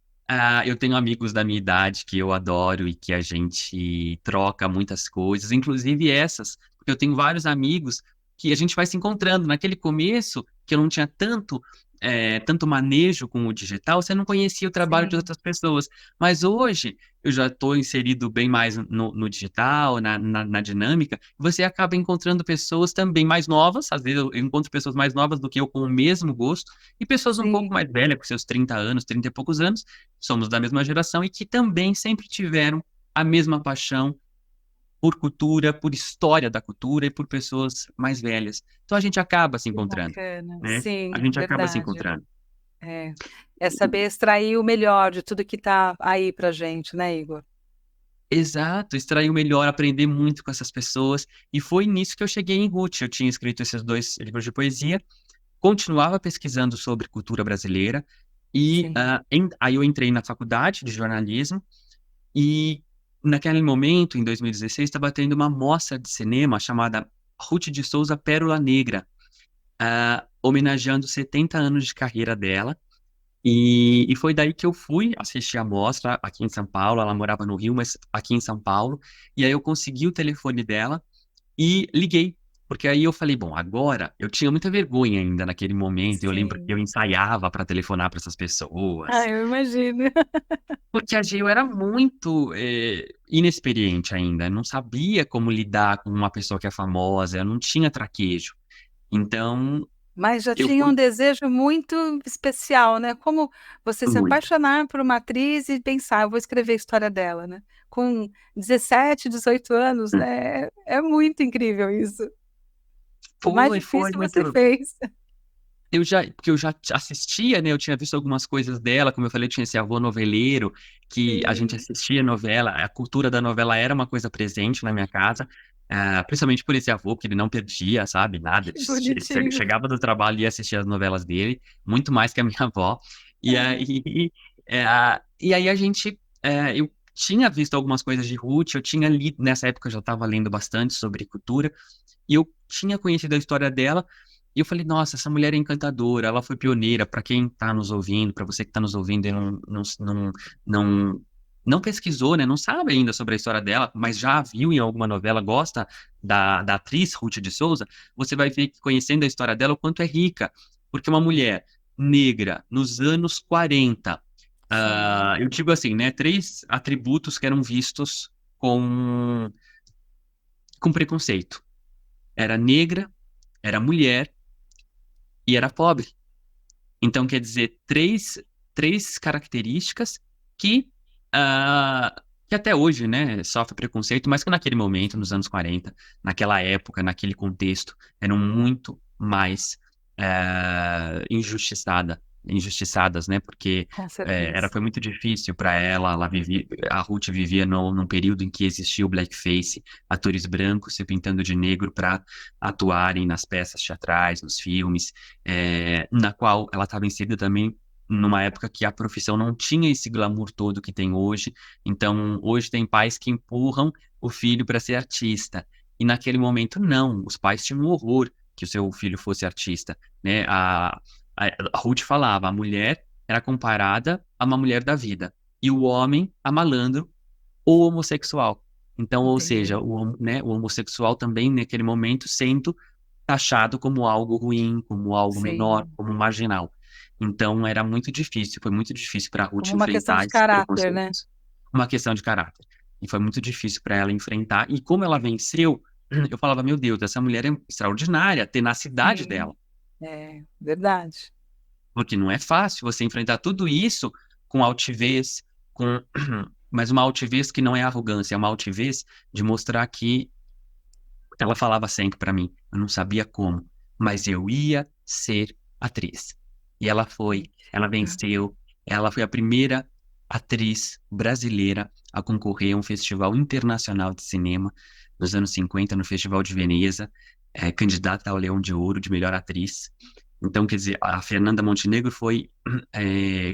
eu tenho amigos da minha idade que eu adoro e que a gente troca muitas coisas, inclusive essas, porque eu tenho vários amigos que a gente vai se encontrando. Naquele começo, que eu não tinha tanto manejo com o digital, você não conhecia o trabalho de Sim, outras pessoas. Mas hoje eu já estou inserido bem mais no digital, na dinâmica, você acaba encontrando pessoas também mais novas, às vezes eu encontro pessoas mais novas do que eu com o mesmo gosto, e pessoas um pouco sim. mais velhas, com seus 30 anos, 30 e poucos anos, somos da mesma geração e que também sempre tiveram a mesma paixão por cultura, por história da cultura e por pessoas mais velhas. Então a gente acaba se Que encontrando, bacana. né? A Sim, gente acaba se verdade. encontrando. É. É saber extrair o melhor de tudo que tá aí pra gente, né, Igor? Exato, extrair o melhor, aprender muito com essas pessoas. E foi nisso que eu cheguei em Ruth. Eu tinha escrito esses 2 livros de poesia, continuava pesquisando sobre cultura brasileira, e Sim. aí eu entrei na faculdade de jornalismo, e naquele momento, em 2016, estava tendo uma mostra de cinema chamada Ruth de Souza Pérola Negra, homenageando 70 anos de carreira dela. E foi daí que eu fui assistir a mostra aqui em São Paulo. Ela morava no Rio, mas aqui em São Paulo. E aí eu consegui o telefone dela e liguei. Porque aí eu falei, bom, agora eu tinha muita vergonha ainda naquele momento. Eu lembro que Sim. eu ensaiava para telefonar para essas Ah, pessoas. eu imagino. Porque eu era muito inexperiente ainda. Não sabia como lidar com uma pessoa que é famosa. Eu não tinha traquejo. Então Mas já eu tinha um fui. desejo muito especial, né, como você se Muito. apaixonar por uma atriz e pensar: "Eu vou escrever a história dela", né. Com 17, 18 anos, né, é muito incrível isso. O mais Foi difícil muito. você fez. Porque eu já assistia, né? Eu tinha visto algumas coisas dela, como eu falei, eu tinha esse avô noveleiro, que a gente Sim, assistia novela, a cultura da novela era uma coisa presente na minha casa, principalmente por esse avô, que ele não perdia, sabe, nada. que Ele bonitinho. chegava do trabalho e ia assistir as novelas dele, muito mais que a minha avó. E É. aí, e aí eu tinha visto algumas coisas de Ruth, eu tinha lido, nessa época eu já estava lendo bastante sobre cultura, e eu tinha conhecido a história dela, e eu falei, nossa, essa mulher é encantadora, ela foi pioneira. Para quem está nos ouvindo, para você que está nos ouvindo e não, não pesquisou, né, não sabe ainda sobre a história dela, mas já a viu em alguma novela, gosta da atriz Ruth de Souza, você vai ver que conhecendo a história dela, o quanto é rica. Porque uma mulher negra nos anos 40, Sim, eu digo assim, né, 3 atributos que eram vistos com preconceito. Era negra, era mulher e era pobre. Então, quer dizer, três características que, que até hoje, né, sofre preconceito, mas que naquele momento, nos anos 40, naquela época, naquele contexto, eram muito mais injustiçadas, né, porque com certeza. foi muito difícil para ela vivia, a Ruth vivia num período em que existia o blackface, atores brancos se pintando de negro para atuarem nas peças teatrais, nos filmes, na qual ela estava inserida também numa época que a profissão não tinha esse glamour todo que tem hoje. Então, hoje tem pais que empurram o filho para ser artista. E naquele momento, não. Os pais tinham um horror que o seu filho fosse artista, né? A Ruth falava, a mulher era comparada a uma mulher da vida e o homem a malandro ou homossexual. Então, ou seja, Entendi. né, o homossexual também, naquele momento, sendo taxado como algo ruim, como algo menor, Sim, como marginal. Então, era muito difícil, foi muito difícil para a Ruth como uma questão enfrentar de esses caráter, né. preconceitos. Uma questão de caráter. E foi muito difícil para ela enfrentar. E como ela venceu, eu falava, meu Deus, essa mulher é extraordinária, a tenacidade dela. Sim, é, verdade. Porque não é fácil você enfrentar tudo isso com altivez, com mas uma altivez que não é arrogância, é uma altivez de mostrar que ela falava sempre para mim, eu não sabia como, mas eu ia ser atriz. E ela Ai, foi, que ela legal. venceu, ela foi a primeira atriz brasileira a concorrer a um festival internacional de cinema nos anos 50, no Festival de Veneza, candidata ao Leão de Ouro de melhor atriz. Então, quer dizer, a Fernanda Montenegro foi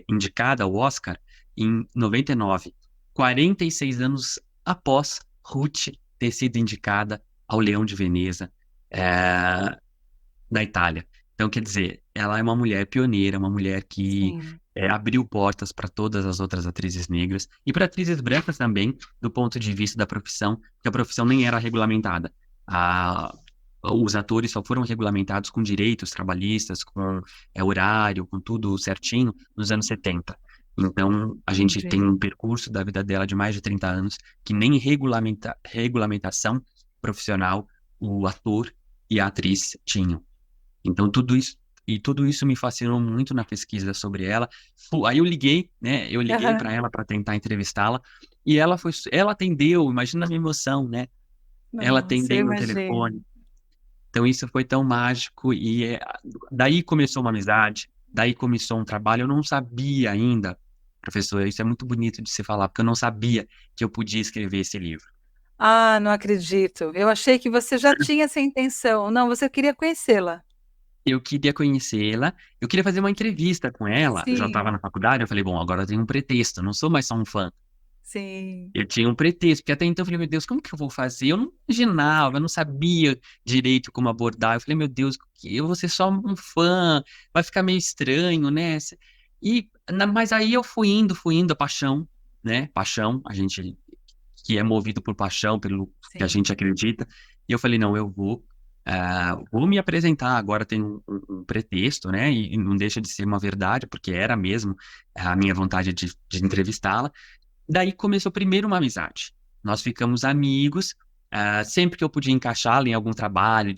indicada ao Oscar em 99, 46 anos após Ruth ter sido indicada ao Leão de Veneza, eh, da Itália. Então, quer dizer, ela é uma mulher pioneira, uma mulher que Sim. abriu portas para todas as outras atrizes negras e para atrizes brancas também, do ponto de vista da profissão, que a profissão nem era regulamentada. A, os atores só foram regulamentados com direitos trabalhistas, com horário, com tudo certinho, nos anos 70. Então, a gente tem Entendi. um percurso da vida dela de mais de 30 anos que nem regulamentação profissional o ator e a atriz tinham. Então, tudo isso me fascinou muito na pesquisa sobre ela. Aí eu liguei, né? Eu liguei Aham. para ela para tentar entrevistá-la e ela atendeu. Imagina a minha emoção, né? Ela Nossa, eu atendendo o telefone. imagino. Então, isso foi tão mágico e daí começou uma amizade, daí começou um trabalho. Eu não sabia ainda, professor, isso é muito bonito de se falar, porque eu não sabia que eu podia escrever esse livro. Ah, não acredito. Eu achei que você já tinha essa intenção. Não, você queria conhecê-la. Eu queria conhecê-la, eu queria fazer uma entrevista com ela. Eu já estava Sim, na faculdade, eu falei, bom, agora eu tenho um pretexto, eu não sou mais só um fã. sim. Eu tinha um pretexto, porque até então eu falei, meu Deus, como que eu vou fazer? Eu não imaginava, eu não sabia direito como abordar. Eu falei, meu Deus, eu vou ser só um fã, vai ficar meio estranho, né? Mas aí eu fui indo, a paixão, né? Paixão, a gente que é movido por paixão, pelo que a Sim. gente acredita. E eu falei, não, eu vou, vou me apresentar. Agora tem um pretexto, né? E não deixa de ser uma verdade, porque era mesmo a minha vontade de entrevistá-la. Daí começou primeiro uma amizade. Nós ficamos amigos. Sempre que eu podia encaixá-la em algum trabalho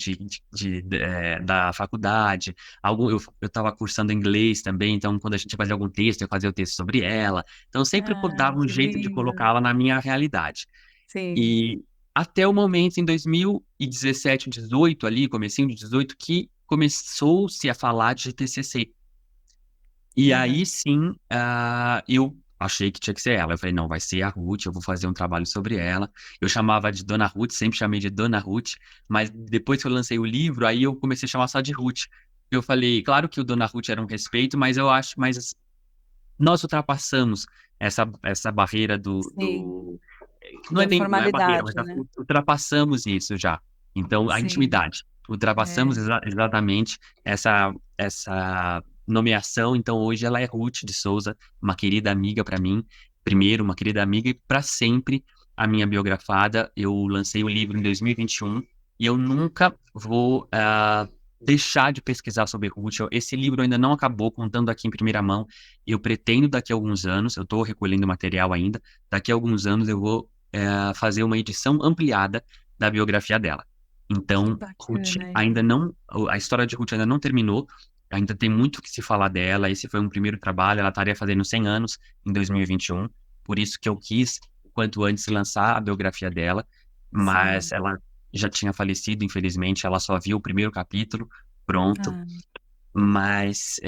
da faculdade, eu estava cursando inglês também, então quando a gente fazia algum texto, eu fazia o texto sobre ela. Então sempre Ah, dava um que jeito de lindo. colocá-la na minha realidade. Sim. E até o momento, em 2017, 18 ali, comecinho de 18, que começou-se a falar de TCC. E aí Aham. sim, eu achei que tinha que ser ela. Eu falei, não, vai ser a Ruth, eu vou fazer um trabalho sobre ela. Eu chamava de Dona Ruth, sempre chamei de Dona Ruth, mas depois que eu lancei o livro, aí eu comecei a chamar só de Ruth. Eu falei, claro que o Dona Ruth era um respeito, mas nós ultrapassamos essa barreira Sim. não é Da nem, não é barreira, formalidade, mas né? ultrapassamos isso já. Então, a Sim. intimidade. Ultrapassamos É. exatamente essa nomeação. Então, hoje ela é Ruth de Souza, uma querida amiga para mim. Primeiro, uma querida amiga e para sempre a minha biografada. Eu lancei o livro em 2021 e eu nunca vou deixar de pesquisar sobre Ruth. Esse livro ainda não acabou, contando aqui em primeira mão. Eu pretendo daqui a alguns anos, eu estou recolhendo material ainda, daqui a alguns anos eu vou fazer uma edição ampliada da biografia dela. Que Então, Ruth bacana, ainda Igor. não, a história de Ruth ainda não terminou, ainda tem muito que se falar dela. Esse foi um primeiro trabalho, ela estaria fazendo 100 anos em 2021, por isso que eu quis, o quanto antes, lançar a biografia dela, mas Sim. ela já tinha falecido, infelizmente, ela só viu o primeiro capítulo, pronto. Ah, Mas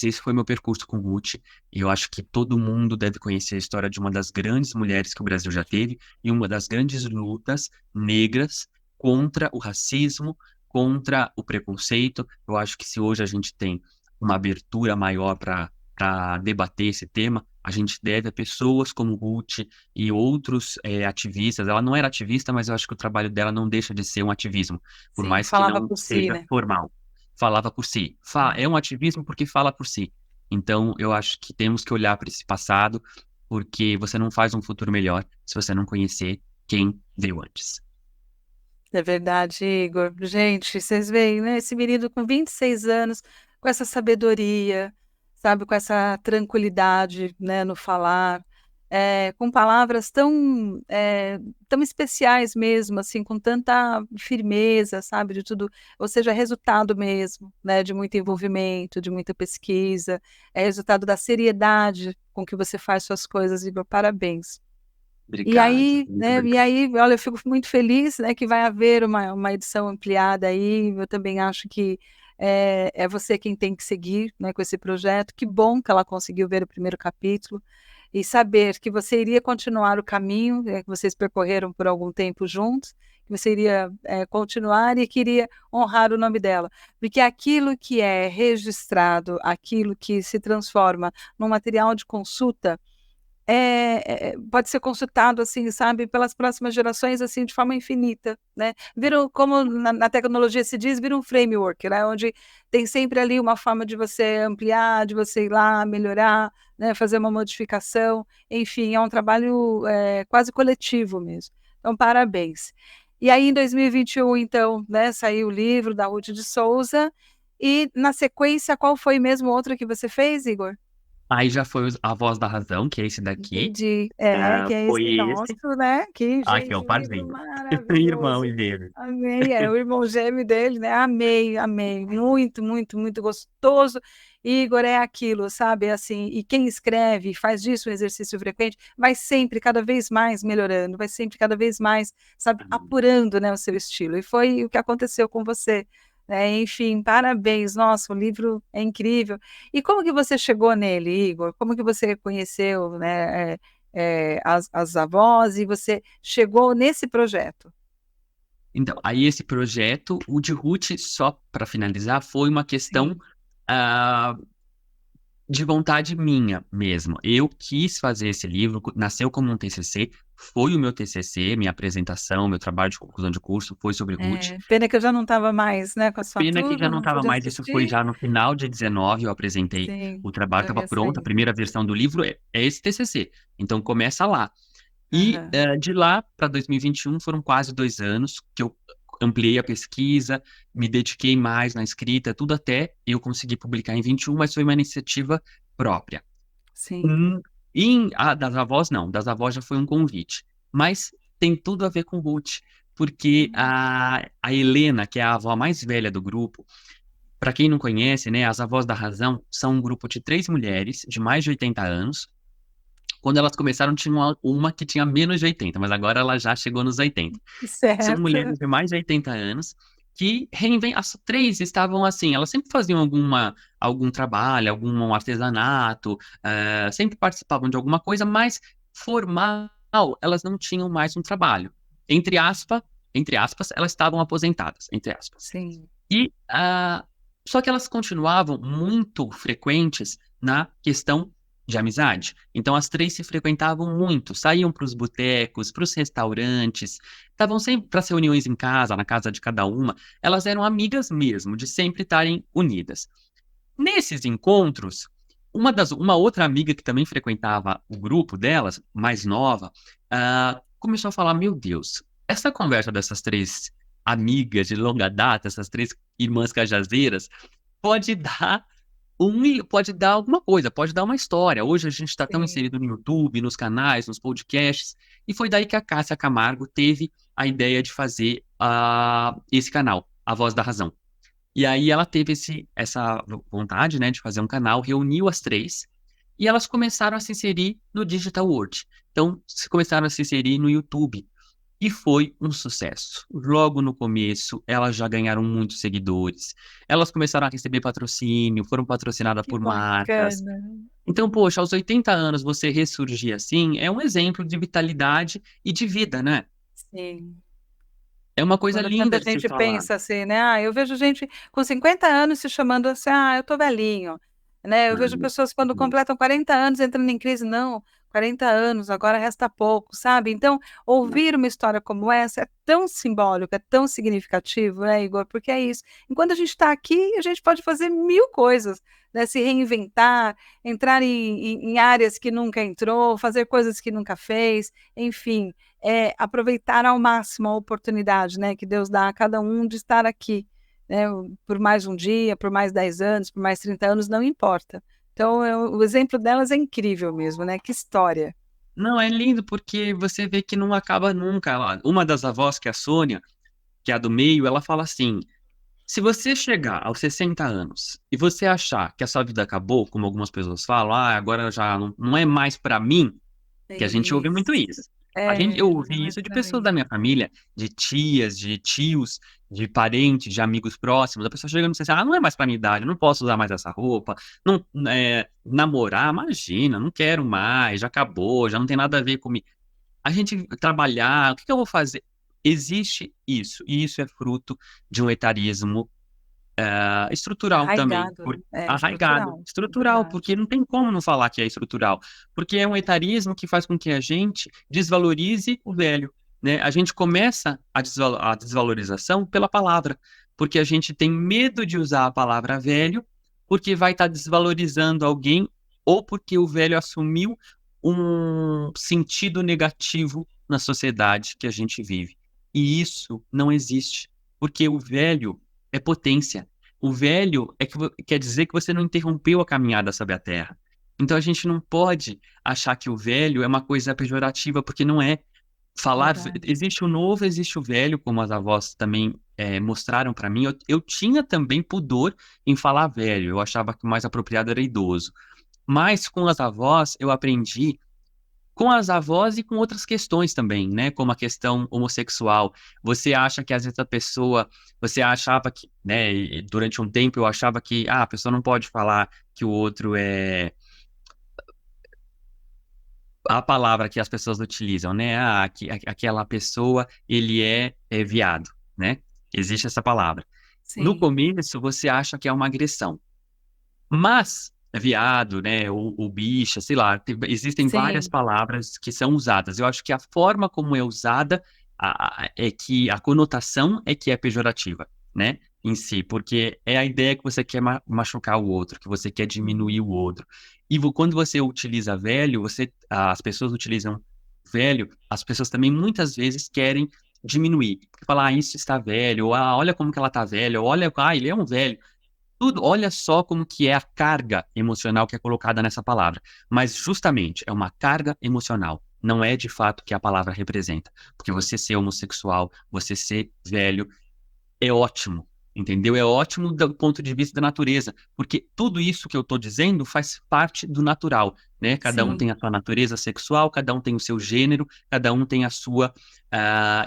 esse foi meu percurso com Ruth. E eu acho que todo mundo deve conhecer a história de uma das grandes mulheres que o Brasil já teve e uma das grandes lutas negras contra o racismo, contra o preconceito. Eu acho que se hoje a gente tem uma abertura maior para debater esse tema, a gente deve a pessoas como Ruth e outros ativistas. Ela não era ativista, mas eu acho que o trabalho dela não deixa de ser um ativismo, por sim, mais que falava não por si, seja né? formal. Falava por si. É. É um ativismo porque fala por si. Então, eu acho que temos que olhar para esse passado, porque você não faz um futuro melhor se você não conhecer quem veio antes. É verdade, Igor. Gente, vocês veem, né? Esse menino com 26 anos, com essa sabedoria, sabe, com essa tranquilidade, né, no falar, com palavras tão especiais mesmo, assim, com tanta firmeza, sabe, de tudo, ou seja, é resultado mesmo, né, de muito envolvimento, de muita pesquisa, é resultado da seriedade com que você faz suas coisas, Igor. Parabéns. E Obrigado, aí, muito né, e obrigado. aí, olha, eu fico muito feliz, né, que vai haver uma edição ampliada aí. Eu também acho que é você quem tem que seguir, né, com esse projeto. Que bom que ela conseguiu ver o primeiro capítulo. e saber que você iria continuar o caminho que vocês percorreram por algum tempo juntos, que você iria continuar e queria honrar o nome dela. Porque aquilo que é registrado, aquilo que se transforma num material de consulta, pode ser consultado, assim, sabe, pelas próximas gerações, assim, de forma infinita, né? Viram, como na tecnologia se diz, vira um framework, né? Onde tem sempre ali uma forma de você ampliar, de você ir lá, melhorar, né? Fazer uma modificação, enfim, é um trabalho quase coletivo mesmo. Então, parabéns. E aí, em 2021, então, né, saiu o livro da Ruth de Souza, e na sequência, qual foi mesmo outro que você fez, Igor? Aí já foi A Voz da Razão, que é esse daqui. Entendi. Que é Foi esse esse. nosso, né? Que, Aqui, ó, gente, livro parceiro. Irmão maravilhoso. e gêmeo. Amei, é o irmão gêmeo dele, né? Amei, amei. Muito, muito, muito gostoso. Igor é aquilo, sabe? Assim, e quem escreve, faz disso um exercício frequente, vai sempre cada vez mais melhorando, vai sempre cada vez mais, sabe, apurando, né, o seu estilo. E foi o que aconteceu com você. Enfim, parabéns. Nossa, o livro é incrível. E como que você chegou nele, Igor? Como que você conheceu, né, as avós e você chegou nesse projeto? Então, aí esse projeto, o de Ruth, só para finalizar, foi uma questão Sim. ah, de vontade minha mesmo. Eu quis fazer esse livro, nasceu como um TCC, foi o meu TCC, minha apresentação, meu trabalho de conclusão de curso foi sobre Ruth. Pena que eu já não estava mais, né, com a sua Pena que já turma, não não estava pude mais, isso foi assistir. já no final de 19, eu apresentei Sim, o trabalho, já estava havia pronto, a saído. primeira versão do livro é esse TCC, então começa lá. E Aham. de lá para 2021 foram quase 2 anos que eu ampliei a pesquisa, me dediquei mais na escrita, tudo até eu conseguir publicar em 21, mas foi uma iniciativa própria. Sim. Hum, das avós, não. Das avós já foi um convite. Mas tem tudo a ver com Ruth, porque a Helena, que é a avó mais velha do grupo, para quem não conhece, né, as Avós da Razão são um grupo de 3 mulheres de mais de 80 anos. Quando elas começaram, tinha uma que tinha menos de 80, mas agora ela já chegou nos 80. São Certo. mulheres de mais de 80 anos que reinventam. As três estavam assim, elas sempre faziam algum trabalho, algum artesanato, sempre participavam de alguma coisa, mas formal, elas não tinham mais um trabalho. Entre aspas, elas estavam aposentadas, entre aspas. Sim. E só que elas continuavam muito frequentes na questão de amizade. Então as três se frequentavam muito, saíam para os botecos, para os restaurantes, estavam sempre para as reuniões em casa, na casa de cada uma. Elas eram amigas mesmo, de sempre estarem unidas. Nesses encontros, uma outra amiga que também frequentava o grupo delas, mais nova, começou a falar: Meu Deus, essa conversa dessas três amigas de longa data, essas três irmãs cajazeiras, pode dar pode dar alguma coisa, pode dar uma história. Hoje a gente está tão Sim. inserido no YouTube, nos canais, nos podcasts, e foi daí que a Cássia Camargo teve a ideia de fazer esse canal, A Voz da Razão. E aí ela teve essa vontade, né, de fazer um canal, reuniu as três, e elas começaram a se inserir no Digital World. Então, começaram a se inserir no YouTube. E foi um sucesso. Logo no começo, elas já ganharam muitos seguidores. Elas começaram a receber patrocínio, foram patrocinadas Que por marcas. bacana. Então, poxa, aos 80 anos você ressurgir assim é um exemplo de vitalidade e de vida, né? Sim. É uma coisa Quando tanta linda de se gente falar. pensa assim, né? Eu vejo gente com 50 anos se chamando assim, eu tô velhinho, né? Eu vejo pessoas quando completam 40 anos entrando em crise, não, 40 anos, agora resta pouco, sabe? Então, ouvir uma história como essa é tão simbólico, é tão significativo, né, Igor? Porque é isso. Enquanto a gente está aqui, a gente pode fazer mil coisas, né? Se reinventar, entrar em áreas que nunca entrou, fazer coisas que nunca fez, enfim, aproveitar ao máximo a oportunidade, né, que Deus dá a cada um de estar aqui, né, por mais um dia, por mais 10 anos, por mais 30 anos, não importa. Então, o exemplo delas é incrível mesmo, né? Que história. Não, é lindo porque você vê que não acaba nunca. Uma das avós, que é a Sônia, que é a do meio, ela fala assim: se você chegar aos 60 anos e você achar que a sua vida acabou, como algumas pessoas falam, agora já não é mais pra mim, É que a gente ouve muito isso. isso. Eu não ouvi é isso de por pessoas aí. da minha família, de tias, de tios, de parentes, de amigos próximos. A pessoa chega e diz assim: ah, não é mais pra minha idade, eu não posso usar mais essa roupa. Não, namorar, imagina, não quero mais, já acabou, já não tem nada a ver comigo. A gente trabalhar, o que que eu vou fazer? Existe isso, e isso é fruto de um etarismo estrutural também, Arraigado, né. É, arraigado, estrutural, é estrutural, verdade. porque não tem como não falar que é estrutural, porque é um etarismo que faz com que a gente desvalorize o velho, né? A gente começa a desvalorização pela palavra, porque a gente tem medo de usar a palavra velho, porque vai estar desvalorizando alguém, ou porque o velho assumiu um sentido negativo na sociedade que a gente vive. E isso não existe, porque o velho é potência. O velho quer dizer que você não interrompeu a caminhada sobre a terra. Então a gente não pode achar que o velho é uma coisa pejorativa, porque não é. Verdade. Existe o novo, existe o velho, como as avós também mostraram para mim. Eu tinha também pudor em falar velho, eu achava que o mais apropriado era idoso. Mas com as avós eu aprendi com as avós e com outras questões também, né? Como a questão homossexual. Você acha que às vezes a pessoa, você achava que, né? E durante um tempo eu achava que, a pessoa não pode falar que o outro é a palavra que as pessoas utilizam, né? Aquela pessoa, ele é viado, né? Existe essa palavra. No Sim, começo, você acha que é uma agressão. Mas, viado, né, ou bicha, sei lá, existem várias sim, palavras que são usadas. Eu acho que a forma como é usada é que a conotação é que é pejorativa, né, em si, porque é a ideia que você quer machucar o outro, que você quer uhum, diminuir o outro. E quando você utiliza velho, as pessoas utilizam velho, as pessoas também muitas vezes querem diminuir. Falar, isso está velho, ou olha como que ela tá velha, ou olha, ele é um velho. Tudo, olha só como que é a carga emocional que é colocada nessa palavra. Mas justamente é uma carga emocional. Não é de fato o que a palavra representa. Porque você ser homossexual, você ser velho, é ótimo. Entendeu? É ótimo do ponto de vista da natureza, porque tudo isso que eu estou dizendo faz parte do natural, né? Cada um sim, tem a sua natureza sexual, cada um tem o seu gênero, cada um tem a sua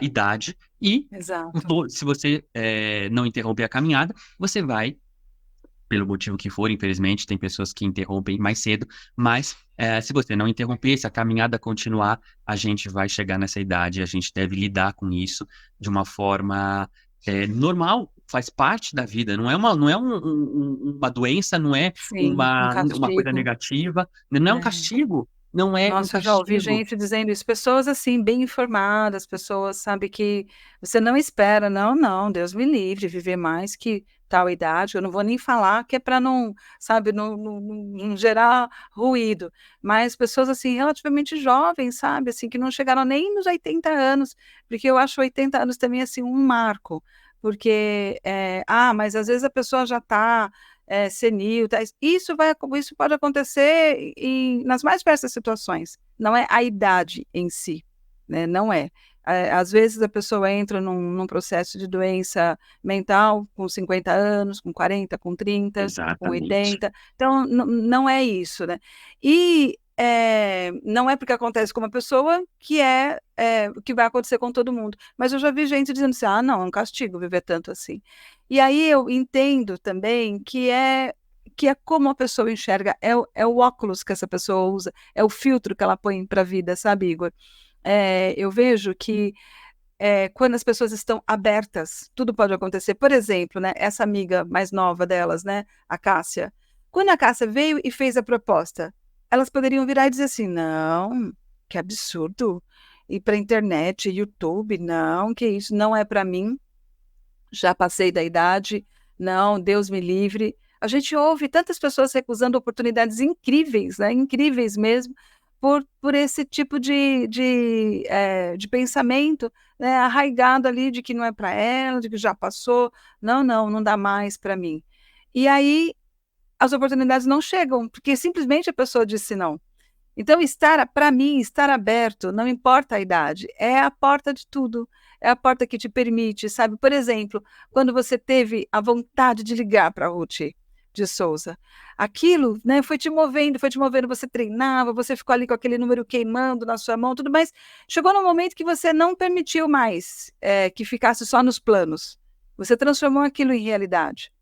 idade, e exato. se você não interromper a caminhada, você vai pelo motivo que for, infelizmente, tem pessoas que interrompem mais cedo, mas se você não interromper, se a caminhada continuar, a gente vai chegar nessa idade, a gente deve lidar com isso de uma forma normal, faz parte da vida, não é uma doença, não é Sim, um uma coisa castigo, negativa, não é um é. castigo, não é um Nossa, eu já ouvi castigo. gente dizendo isso, pessoas assim, bem informadas, pessoas, sabe, que você não espera, não, não, Deus me livre, viver mais que tal idade, eu não vou nem falar que é para não, sabe, não gerar ruído, mas pessoas assim, relativamente jovens, sabe, assim, que não chegaram nem nos 80 anos, porque eu acho 80 anos também, assim, um marco, porque, mas às vezes a pessoa já está senil, tá, isso pode acontecer nas mais diversas situações, não é a idade em si, né, não é. Às vezes a pessoa entra num processo de doença mental com 50 anos, com 40, com 30, com Exatamente. 80, então não é isso, né. E, não é porque acontece com uma pessoa que vai acontecer com todo mundo, mas eu já vi gente dizendo assim: "Ah, não, é um castigo viver tanto assim". E aí eu entendo também que é como a pessoa enxerga, é o óculos que essa pessoa usa, é o filtro que ela põe para a vida, sabe, Igor? Eu vejo que, quando as pessoas estão abertas, tudo pode acontecer. Por exemplo, né, essa amiga mais nova delas, né, a Cássia. Quando a Cássia veio e fez a proposta, elas poderiam virar e dizer assim: "Não, que absurdo, ir para a internet, YouTube, não, que isso, não é para mim". Já passei da idade, não, Deus me livre. A gente ouve tantas pessoas recusando oportunidades incríveis, né, incríveis mesmo, por esse tipo de pensamento, né, arraigado ali de que não é para ela, de que já passou, não, não, não dá mais para mim. E aí as oportunidades não chegam, porque simplesmente a pessoa disse não. Então para mim, estar aberto, não importa a idade, é a porta de tudo, é a porta que te permite, sabe, por exemplo, quando você teve a vontade de ligar para a Ruth, de Souza. Aquilo, né, foi te movendo, você treinava, você ficou ali com aquele número queimando na sua mão, tudo mais. Chegou num momento que você não permitiu mais que ficasse só nos planos. Você transformou aquilo em realidade.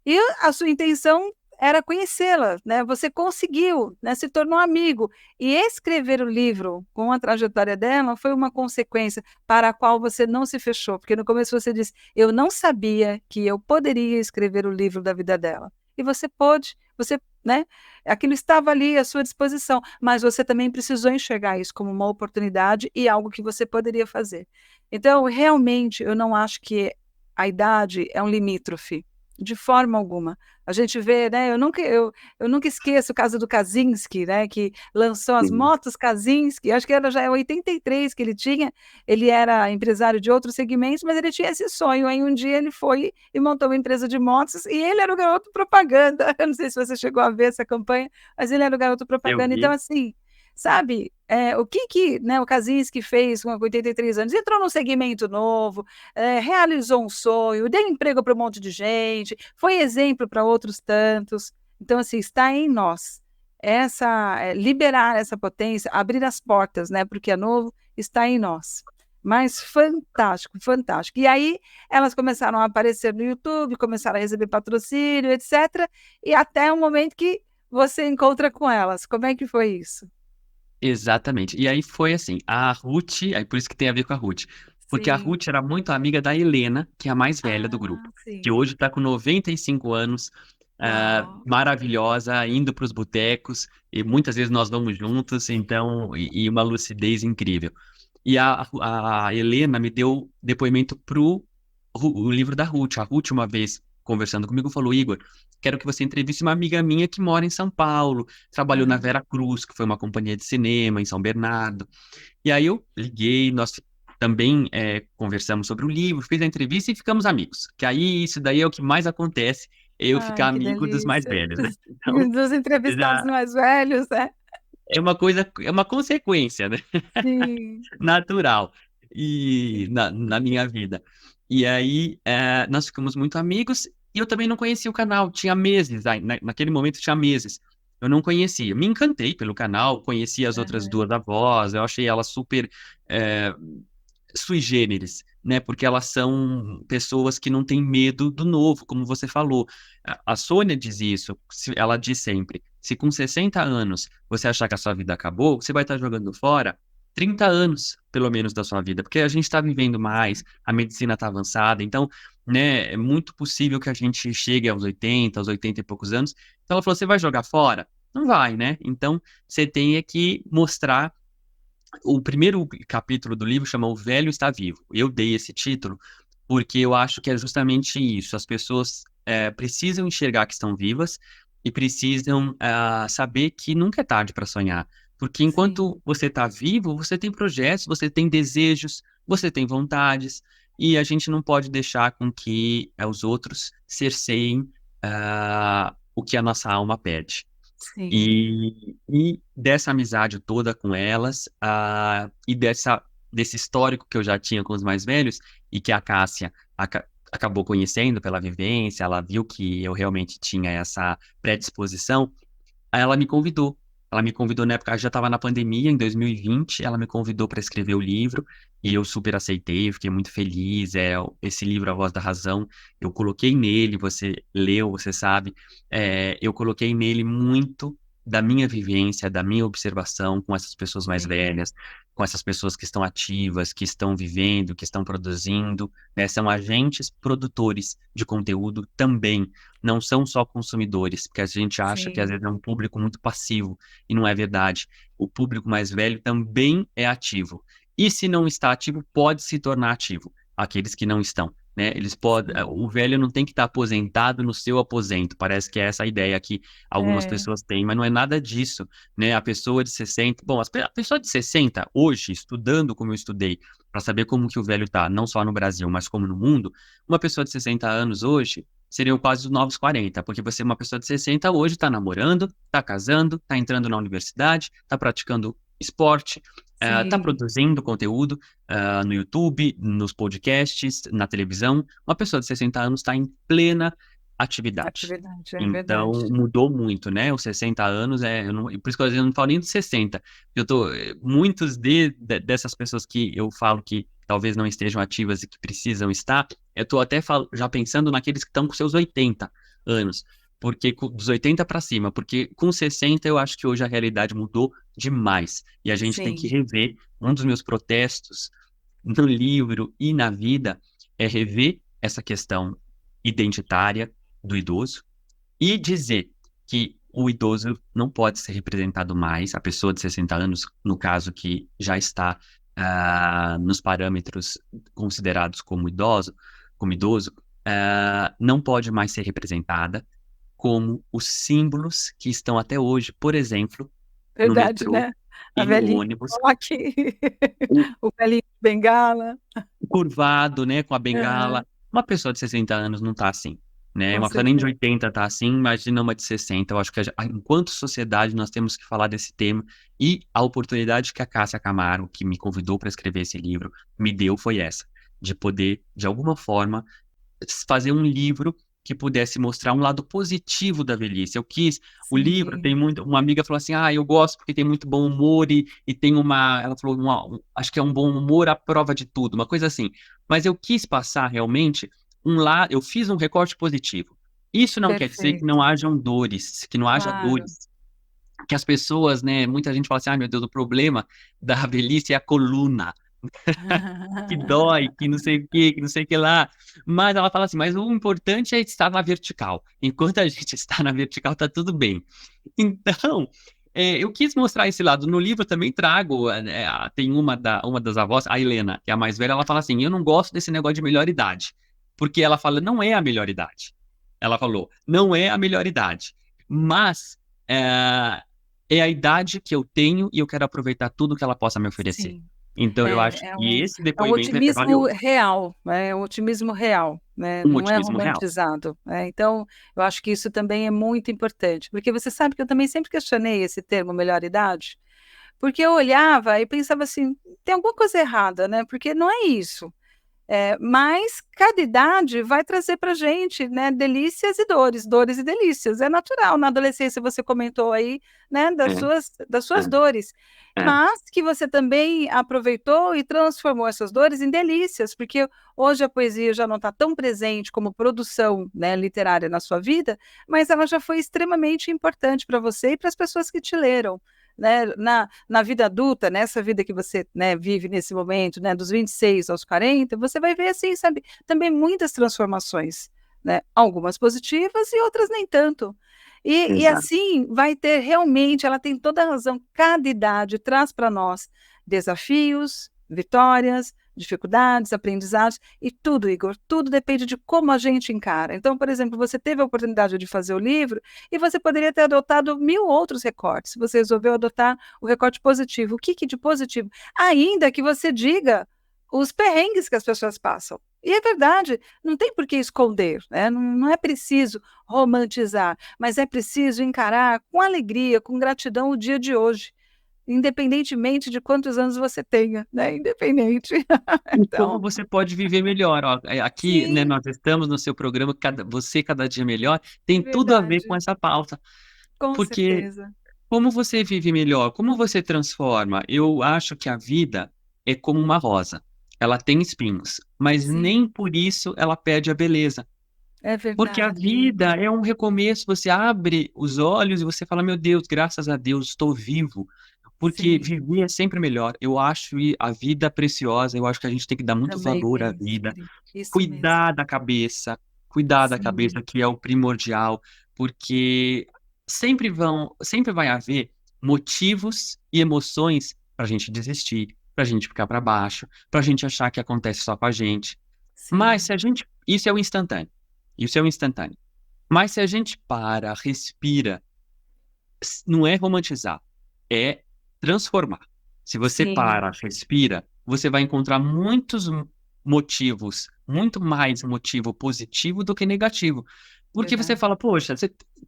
E a sua intenção era conhecê-la, né? Você conseguiu, né? Se tornou amigo. E escrever o livro com a trajetória dela foi uma consequência para a qual você não se fechou, porque no começo você disse: eu não sabia que eu poderia escrever o livro da vida dela. E você pôde, você, né? Aquilo estava ali à sua disposição, mas você também precisou enxergar isso como uma oportunidade e algo que você poderia fazer. Então, realmente, eu não acho que a idade é um limítrofe. De forma alguma. A gente vê, né? Eu nunca esqueço o caso do Kaczynski, né? Que lançou as Sim. motos Kaczynski, acho que era já em 83 que ele tinha, ele era empresário de outros segmentos, mas ele tinha esse sonho. Aí um dia ele foi e montou uma empresa de motos e ele era o garoto propaganda. Eu não sei se você chegou a ver essa campanha, mas ele era o garoto Eu propaganda. Então, vi. assim, sabe, o que né, o Kaczynski fez com 83 anos? Entrou num segmento novo, realizou um sonho, deu emprego para um monte de gente, foi exemplo para outros tantos. Então, assim, está em nós. Liberar essa potência, abrir as portas, né? Porque é novo, está em nós. Mas fantástico, fantástico. E aí elas começaram a aparecer no YouTube, começaram a receber patrocínio, etc. E até o momento que você encontra com elas. Como é que foi isso? Exatamente. E aí foi assim, a Ruth, aí por isso que tem a ver com a Ruth, porque a Sim. Ruth era muito amiga da Helena, que é a mais velha do grupo, Ah, que sim. hoje está com 95 anos, Uau. maravilhosa, indo para os botecos, e muitas vezes nós vamos juntos, então, e uma lucidez incrível. E a Helena me deu depoimento pro o livro da Ruth. A Ruth, uma vez conversando comigo, falou: Igor, quero que você entreviste uma amiga minha que mora em São Paulo, trabalhou na Aham. Vera Cruz, que foi uma companhia de cinema em São Bernardo. E aí eu liguei, nós também conversamos sobre o livro, fiz a entrevista e ficamos amigos. Que aí isso daí é o que mais acontece, eu Ai, ficar que amigo dos mais delícia. velhos, né? Então, Dos entrevistados já mais velhos, né? é uma coisa, é uma consequência, né? Sim, Natural e na minha vida. E aí, nós ficamos muito amigos e eu também não conhecia o canal, tinha meses, naquele momento tinha meses. Eu não conhecia. Me encantei pelo canal, conheci as outras aham, duas avós, eu achei elas super eh, sui generis, né? Porque elas são pessoas que não têm medo do novo, como você falou. A Sônia diz isso, ela diz sempre: se com 60 anos você achar que a sua vida acabou, você vai estar jogando fora 30 anos, pelo menos, da sua vida, porque a gente está vivendo mais, a medicina está avançada, então, né, é muito possível que a gente chegue aos 80 e poucos anos. Então ela falou: você vai jogar fora? Não vai, né? Então você tem é que mostrar. O primeiro capítulo do livro chama O Velho Está Vivo. Eu dei esse título porque eu acho que é justamente isso. As pessoas precisam enxergar que estão vivas e precisam saber que nunca é tarde para sonhar. Porque sim, enquanto você está vivo, você tem projetos, você tem desejos, você tem vontades, e a gente não pode deixar com que os outros cerceiem o que a nossa alma pede. sim, E dessa amizade toda com elas, e desse histórico que eu já tinha com os mais velhos, e que a Cássia acabou conhecendo pela vivência, ela viu que eu realmente tinha essa predisposição. Aí ela me convidou. Ela me convidou na época, já estava na pandemia, em 2020, ela me convidou para escrever o livro e eu super aceitei, fiquei muito feliz. Esse livro, A Voz da Razão, eu coloquei nele, você leu, você sabe, eu coloquei nele muito da minha vivência, da minha observação com essas pessoas mais sim, velhas, com essas pessoas que estão ativas, que estão vivendo, que estão produzindo, né? São agentes produtores de conteúdo também, não são só consumidores, porque a gente acha que às sim. vezes é um público muito passivo, e não é verdade. O público mais velho também é ativo. E se não está ativo, pode se tornar ativo. Aqueles que não estão, né? Eles podem. Sim. O velho não tem que estar aposentado no seu aposento. Parece que é essa a ideia que algumas É, pessoas têm, mas não é nada disso, né? A pessoa de 60, bom, a pessoa de 60 hoje, estudando como eu estudei, para saber como que o velho está, não só no Brasil, mas como no mundo, uma pessoa de 60 anos hoje seriam quase os novos 40, porque você, uma pessoa de 60 hoje, está namorando, está casando, está entrando na universidade, está praticando esporte, está sim, produzindo conteúdo no YouTube, nos podcasts, na televisão. Uma pessoa de 60 anos está em plena atividade. atividade, é verdade. Então, mudou muito, né? Os 60 anos, por isso que eu não falo nem dos 60. Muitos dessas pessoas que eu falo que talvez não estejam ativas e que precisam estar, eu estou até já pensando naqueles que estão com seus 80 anos, porque dos 80 para cima, porque com 60 eu acho que hoje a realidade mudou demais e a gente tem que Sim, rever. Um dos meus protestos no livro e na vida é rever essa questão identitária do idoso e dizer que o idoso não pode ser representado mais, a pessoa de 60 anos, no caso que já está nos parâmetros considerados como idoso, não pode mais ser representada como os símbolos que estão até hoje, por exemplo, no verdade, metrô né. A e no velhinha ônibus, toque, o o velhinho de bengala. curvado, né, com a Aham, bengala. Uma pessoa de 60 anos não tá assim, né? com Uma pessoa nem de certeza. 80 tá assim, imagina uma de 60. Eu acho que enquanto sociedade nós temos que falar desse tema e a oportunidade que a Cássia Camaro, que me convidou para escrever esse livro, me deu foi essa, de poder, de alguma forma, fazer um livro que pudesse mostrar um lado positivo da velhice. Eu quis, o livro tem Sim, muito, uma amiga falou assim, eu gosto porque tem muito bom humor e tem ela falou, acho que é um bom humor à prova de tudo, uma coisa assim. Mas eu quis passar realmente eu fiz um recorte positivo. Isso não quer dizer que não perfeito, hajam dores, que não haja claro. dores. Que as pessoas, né, muita gente fala assim, meu Deus, o problema da velhice é a coluna que dói, que não sei o que não sei o que lá. Mas ela fala assim, mas o importante é estar na vertical. Enquanto a gente está na vertical, tá tudo bem. Então, eu quis mostrar esse lado. No livro também trago, tem uma das avós, a Helena, que é a mais velha, ela fala assim, eu não gosto desse negócio de melhor idade. Porque ela fala, não é a melhor idade. Ela falou, não é a melhor idade. Mas é a idade que eu tenho e eu quero aproveitar tudo que ela possa me oferecer. Sim. Então, eu acho É é que um esse é um depoimento é otimismo valioso. real, né, é um otimismo real, né, Um não é otimismo real. romantizado, né, então, eu acho que isso também é muito importante, porque você sabe que eu também sempre questionei esse termo melhor idade, porque eu olhava e pensava assim: "Tem alguma coisa errada, né, porque não é isso". Mas cada idade vai trazer para gente, né, delícias e dores, dores e delícias. É natural, na adolescência você comentou aí, né, É, das é, suas dores, é, mas que você também aproveitou e transformou essas dores em delícias, porque hoje a poesia já não está tão presente como produção, né, literária na sua vida, mas ela já foi extremamente importante para você e para as pessoas que te leram. Né, na vida adulta, nessa vida que você, né, vive nesse momento, né, dos 26 aos 40, você vai ver, assim, sabe, também muitas transformações, né, algumas positivas e outras nem tanto. E exato. assim, vai ter realmente, ela tem toda a razão, cada idade traz para nós desafios, vitórias, dificuldades, aprendizados e tudo, Igor, tudo depende de como a gente encara. Então, por exemplo, você teve a oportunidade de fazer o livro e você poderia ter adotado 1000 outros recortes. Você resolveu adotar o recorte positivo. O que que de positivo? Ainda que você diga os perrengues que as pessoas passam. E é verdade, não tem por que esconder, né? Não é preciso romantizar, mas é preciso encarar com alegria, com gratidão o dia de hoje, independentemente de quantos anos você tenha, né? Independente. E como Então, você pode viver melhor, ó, aqui, né, sim, nós estamos no seu programa, você cada dia melhor, tem tudo a ver com verdade, essa pauta, com porque certeza. como você vive melhor, como você transforma, eu acho que a vida é como uma rosa, ela tem espinhos, mas Sim, nem por isso ela perde a beleza. é Porque a verdade, vida Igor. é um recomeço, você abre os olhos e você fala, meu Deus, graças a Deus, estou vivo. Porque Sim, viver é sempre melhor. Eu acho a vida preciosa, eu acho que a gente tem que dar muito também valor à penso, vida, querido. Isso mesmo. cuidar da cabeça, cuidar da Sim, cabeça, que é o primordial, porque sempre vai haver motivos e emoções para a gente desistir, para a gente ficar para baixo, para a gente achar que acontece só com a gente. Mas sim, se a gente, isso é o instantâneo. Isso é o instantâneo. Mas se a gente para, respira, não é romantizar, é transformar. Se você sim, para, respira, você vai encontrar muitos motivos, muito mais motivo positivo do que negativo. Porque você verdade. fala, poxa,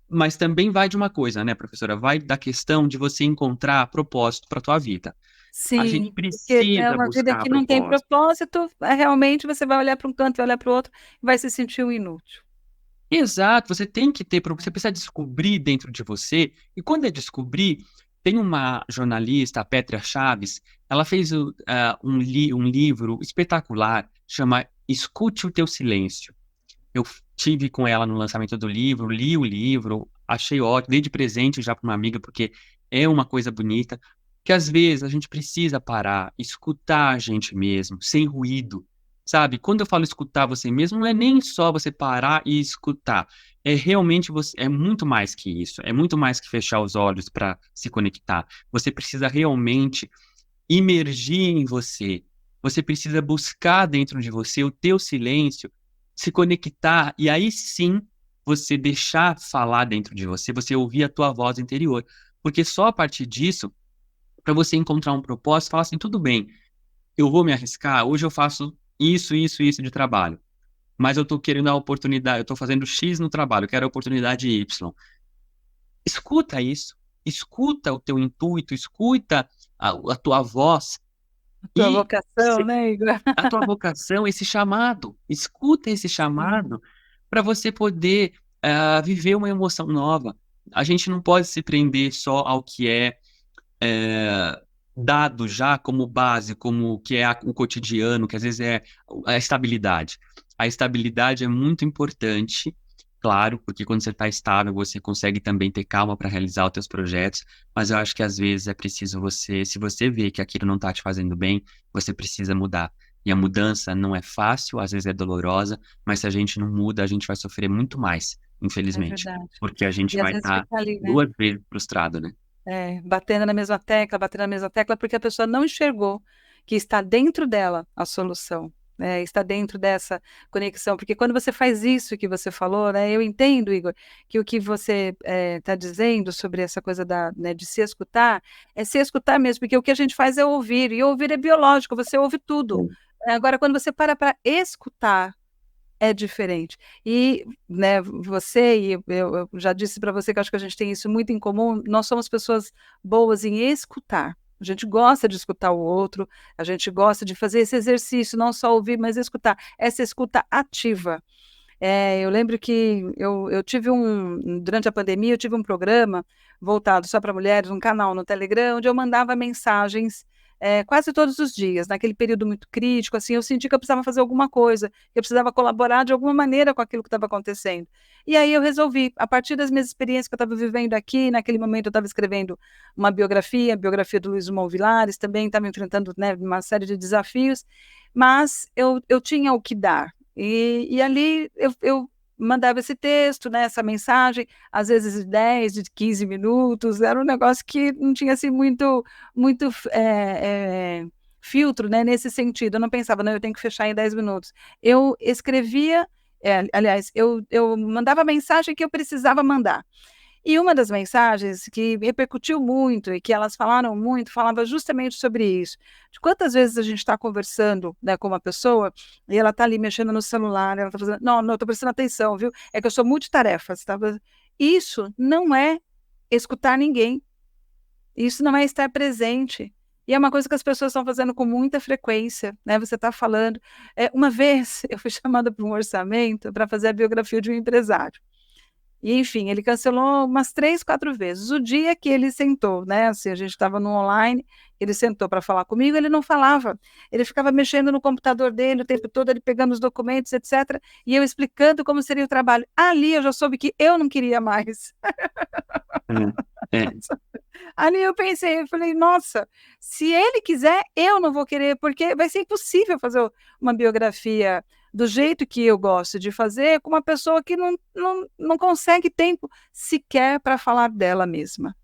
mas também vai de uma coisa, né, professora? Vai da questão de você encontrar propósito para a tua vida. A gente Sim, porque é precisa uma vida buscar que não tem propósito. propósito, realmente você vai olhar para um canto, vai olhar para o outro, e vai se sentir um inútil. Exato, você tem que ter, você precisa descobrir dentro de você, e quando é descobrir, tem uma jornalista, a Pétria Chaves, ela fez um livro espetacular, chama Escute o Teu Silêncio. Eu tive com ela no lançamento do livro, li o livro, achei ótimo, dei de presente já para uma amiga, porque é uma coisa bonita, que às vezes a gente precisa parar, escutar a gente mesmo, sem ruído, sabe? Quando eu falo escutar você mesmo, não é nem só você parar e escutar, é realmente você, é muito mais que isso, é muito mais que fechar os olhos para se conectar. Você precisa realmente imergir em você. Você precisa buscar dentro de você o teu silêncio, se conectar e aí sim você deixar falar dentro de você, você ouvir a tua voz interior. Porque só a partir disso, para você encontrar um propósito, falar assim, tudo bem, eu vou me arriscar, hoje eu faço isso de trabalho, mas eu estou querendo a oportunidade, eu estou fazendo X no trabalho, eu quero a oportunidade Y. Escuta isso, escuta o teu intuito, escuta a tua voz A tua e vocação, né, Igor? a tua vocação, esse chamado. Escuta esse Sim, chamado para você poder viver uma emoção nova. A gente não pode se prender só ao que é, dado já como base, como o que é o cotidiano, que às vezes é a estabilidade. A estabilidade é muito importante, claro, porque quando você está estável, você consegue também ter calma para realizar os teus projetos, mas eu acho que às vezes é preciso você, se você vê que aquilo não está te fazendo bem, você precisa mudar. E a mudança não é fácil, às vezes é dolorosa, mas se a gente não muda, a gente vai sofrer muito mais, é infelizmente, verdade. porque a gente E às vai vezes estar fica ali, né? duas vezes frustrado, né? Batendo na mesma tecla, porque a pessoa não enxergou que está dentro dela a solução, né? Está dentro dessa conexão. Porque quando você faz isso que você falou, né? Eu entendo, Igor, que o que você está dizendo sobre essa coisa né, de se escutar, é se escutar mesmo, porque o que a gente faz é ouvir, e ouvir é biológico, você ouve tudo. Agora, quando você para escutar, é diferente. E, né, você e eu já disse para você que acho que a gente tem isso muito em comum, nós somos pessoas boas em escutar. A gente gosta de escutar o outro, a gente gosta de fazer esse exercício, não só ouvir, mas escutar. Essa escuta ativa. Eu lembro que eu tive durante a pandemia, eu tive um programa voltado só para mulheres, um canal no Telegram, onde eu mandava mensagens quase todos os dias, naquele período muito crítico, assim, eu senti que eu precisava fazer alguma coisa, que eu precisava colaborar de alguma maneira com aquilo que estava acontecendo. E aí eu resolvi, a partir das minhas experiências que eu estava vivendo aqui, naquele momento eu estava escrevendo uma biografia, a biografia do Luiz Dumont Vilares, também estava enfrentando, né, uma série de desafios, mas eu tinha o que dar, e ali eu mandava esse texto, né, essa mensagem, às vezes de 10, de 15 minutos, era um negócio que não tinha assim muito filtro, né, nesse sentido. Eu não pensava, não, eu tenho que fechar em 10 minutos. Eu escrevia, aliás, eu mandava a mensagem que eu precisava mandar. E uma das mensagens que repercutiu muito e que elas falaram muito, falava justamente sobre isso. De quantas vezes a gente está conversando, né, com uma pessoa e ela está ali mexendo no celular, ela está fazendo, não, não, estou prestando atenção, viu? É que eu sou multitarefas, tá? Isso não é escutar ninguém, isso não é estar presente. E é uma coisa que as pessoas estão fazendo com muita frequência, né? Você está falando. Uma vez eu fui chamada para um orçamento para fazer a biografia de um empresário. E, enfim, ele cancelou umas 3, 4 vezes. O dia que ele sentou, né, assim, a gente estava no online, ele sentou para falar comigo, ele não falava. Ele ficava mexendo no computador dele o tempo todo, ele pegando os documentos, etc. E eu explicando como seria o trabalho. Ali eu já soube que eu não queria mais. É, é. Ali eu pensei, eu falei, nossa, se ele quiser, eu não vou querer, porque vai ser impossível fazer uma biografia do jeito que eu gosto de fazer com uma pessoa que não consegue tempo sequer para falar dela mesma.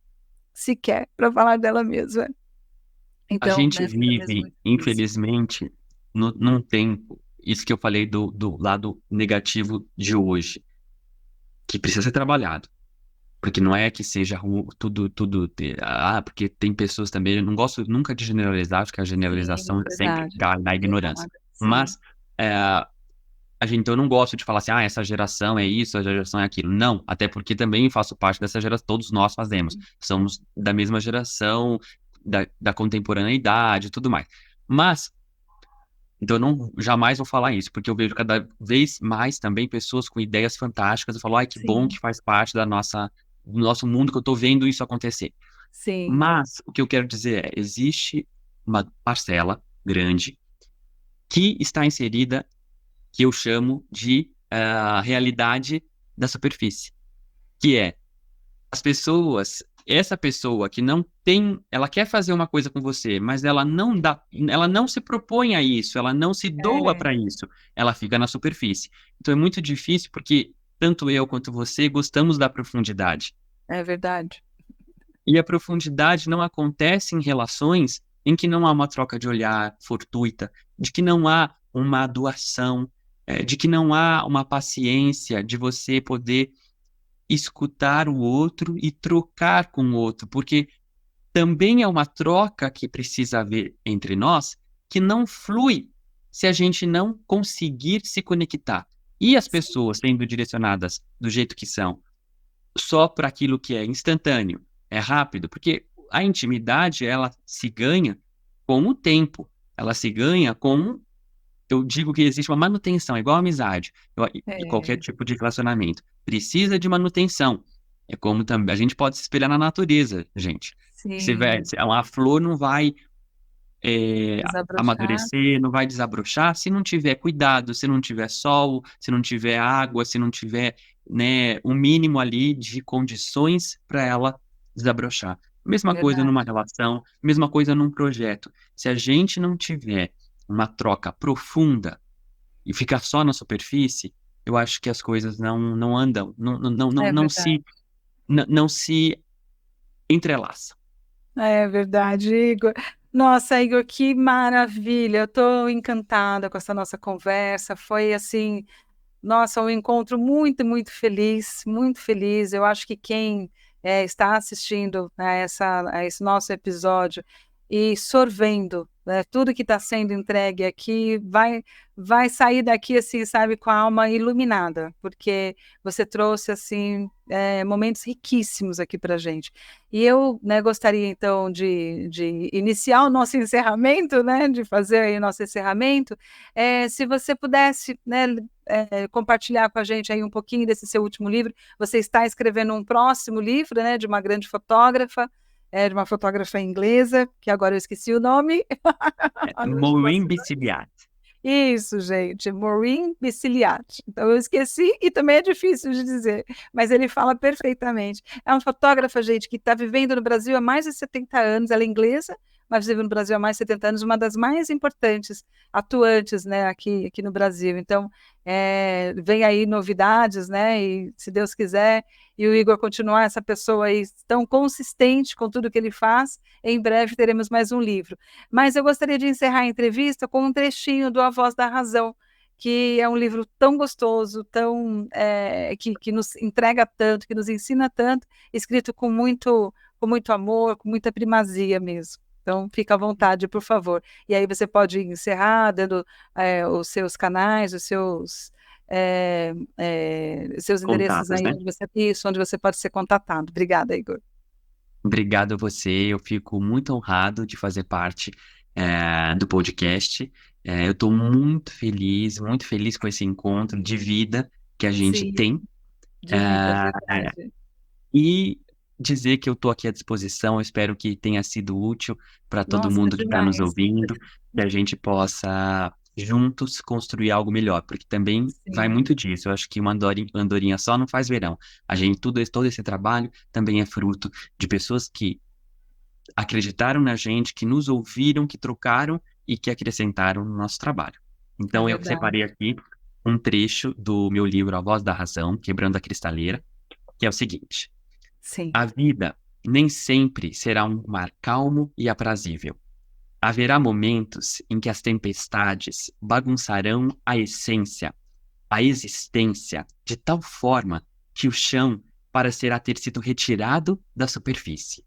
Sequer para falar dela mesma. A Então, gente né, fica mesmo vive, muito difícil. infelizmente, num tempo, isso que eu falei do lado negativo de hoje, que precisa ser trabalhado. Porque não é que seja porque tem pessoas também, eu não gosto nunca de generalizar, acho que a Sim, generalização sempre verdade. cai na ignorância. Concordo. Sim. Mas é, então eu não gosto de falar assim, essa geração é isso, essa geração é aquilo. Não, até porque também faço parte dessa geração, todos nós fazemos. Somos da mesma geração, da contemporaneidade e tudo mais. Mas Então, eu não, jamais vou falar isso, porque eu vejo cada vez mais também pessoas com ideias fantásticas. Eu falo, ai, que bom Sim, que faz parte do nosso mundo que eu estou vendo isso acontecer. sim. Mas o que eu quero dizer é, existe uma parcela grande que está inserida, que eu chamo de realidade da superfície, que é as pessoas, essa pessoa que não tem, ela quer fazer uma coisa com você, mas ela não dá, ela não se propõe a isso, ela não se doa É, para isso, ela fica na superfície. Então é muito difícil porque tanto eu quanto você gostamos da profundidade. é verdade. E a profundidade não acontece em relações em que não há uma troca de olhar fortuita, de que não há uma doação, de que não há uma paciência de você poder escutar o outro e trocar com o outro, porque também é uma troca que precisa haver entre nós, que não flui se a gente não conseguir se conectar. E as Sim, pessoas sendo direcionadas do jeito que são, só para aquilo que é instantâneo, é rápido, porque a intimidade ela se ganha com o tempo, ela se ganha com, eu digo que existe uma manutenção, igual a amizade, qualquer é, tipo de relacionamento, precisa de manutenção. É como também a gente pode se espelhar na natureza, gente. Se vai, sim. a flor não vai Desabrochar, amadurecer, não vai desabrochar se não tiver cuidado, se não tiver sol, se não tiver água, se não tiver, né, um mínimo ali de condições para ela desabrochar. Mesma coisa numa verdade. relação, mesma coisa num projeto. Se a gente não tiver uma troca profunda e ficar só na superfície, eu acho que as coisas não andam, É verdade. não se entrelaçam. É verdade, Igor. Nossa, Igor, que maravilha! Eu estou encantada com essa nossa conversa. Foi assim, nossa, um encontro muito, muito feliz, muito feliz. Eu acho que quem está assistindo a esse nosso episódio e sorvendo, né, tudo que está sendo entregue aqui, vai sair daqui assim, sabe, com a alma iluminada, porque você trouxe assim momentos riquíssimos aqui para gente. E eu, né, gostaria então de iniciar o nosso encerramento, né, de fazer aí o nosso encerramento. Se você pudesse, né, compartilhar com a gente aí um pouquinho desse seu último livro. Você está escrevendo um próximo livro, né, de uma grande fotógrafa, de uma fotógrafa inglesa, que agora eu esqueci o nome. Não Maureen posso- Biciliat. Isso, gente, Maureen Biciliat. Então eu esqueci e também é difícil de dizer, mas ele fala perfeitamente. É uma fotógrafa, gente, que está vivendo no Brasil há mais de 70 anos, ela é inglesa, mas vive no Brasil há mais de 70 anos, uma das mais importantes atuantes, né, aqui no Brasil. Então, vem aí novidades, né, e se Deus quiser, e o Igor continuar essa pessoa aí tão consistente com tudo que ele faz, em breve teremos mais um livro. Mas eu gostaria de encerrar a entrevista com um trechinho do A Voz da Razão, que é um livro tão gostoso, que nos entrega tanto, que nos ensina tanto, escrito com muito amor, com muita primazia mesmo. Então, fica à vontade, por favor. E aí você pode encerrar dando os seus canais, seus endereços Contatos, aí né? onde você pode ser contatado. Obrigada, Igor. Obrigado a você. Eu fico muito honrado de fazer parte do podcast. Eu estou muito feliz com esse encontro de vida que a gente Sim, tem. de vida, É, verdade. e dizer que eu estou aqui à disposição. Eu espero que tenha sido útil para todo Nossa, mundo que está nos demais. ouvindo, que a gente possa juntos construir algo melhor, porque também vai Sim, muito disso. Eu acho que uma andorinha só não faz verão. A gente, todo esse trabalho também é fruto de pessoas que acreditaram na gente, que nos ouviram, que trocaram e que acrescentaram no nosso trabalho. é Então, eu verdade. separei aqui um trecho do meu livro A Voz da Razão, Quebrando a Cristaleira, que é o seguinte: Sim, a vida nem sempre será um mar calmo e aprazível. Haverá momentos em que as tempestades bagunçarão a essência, a existência, de tal forma que o chão parecerá ter sido retirado da superfície.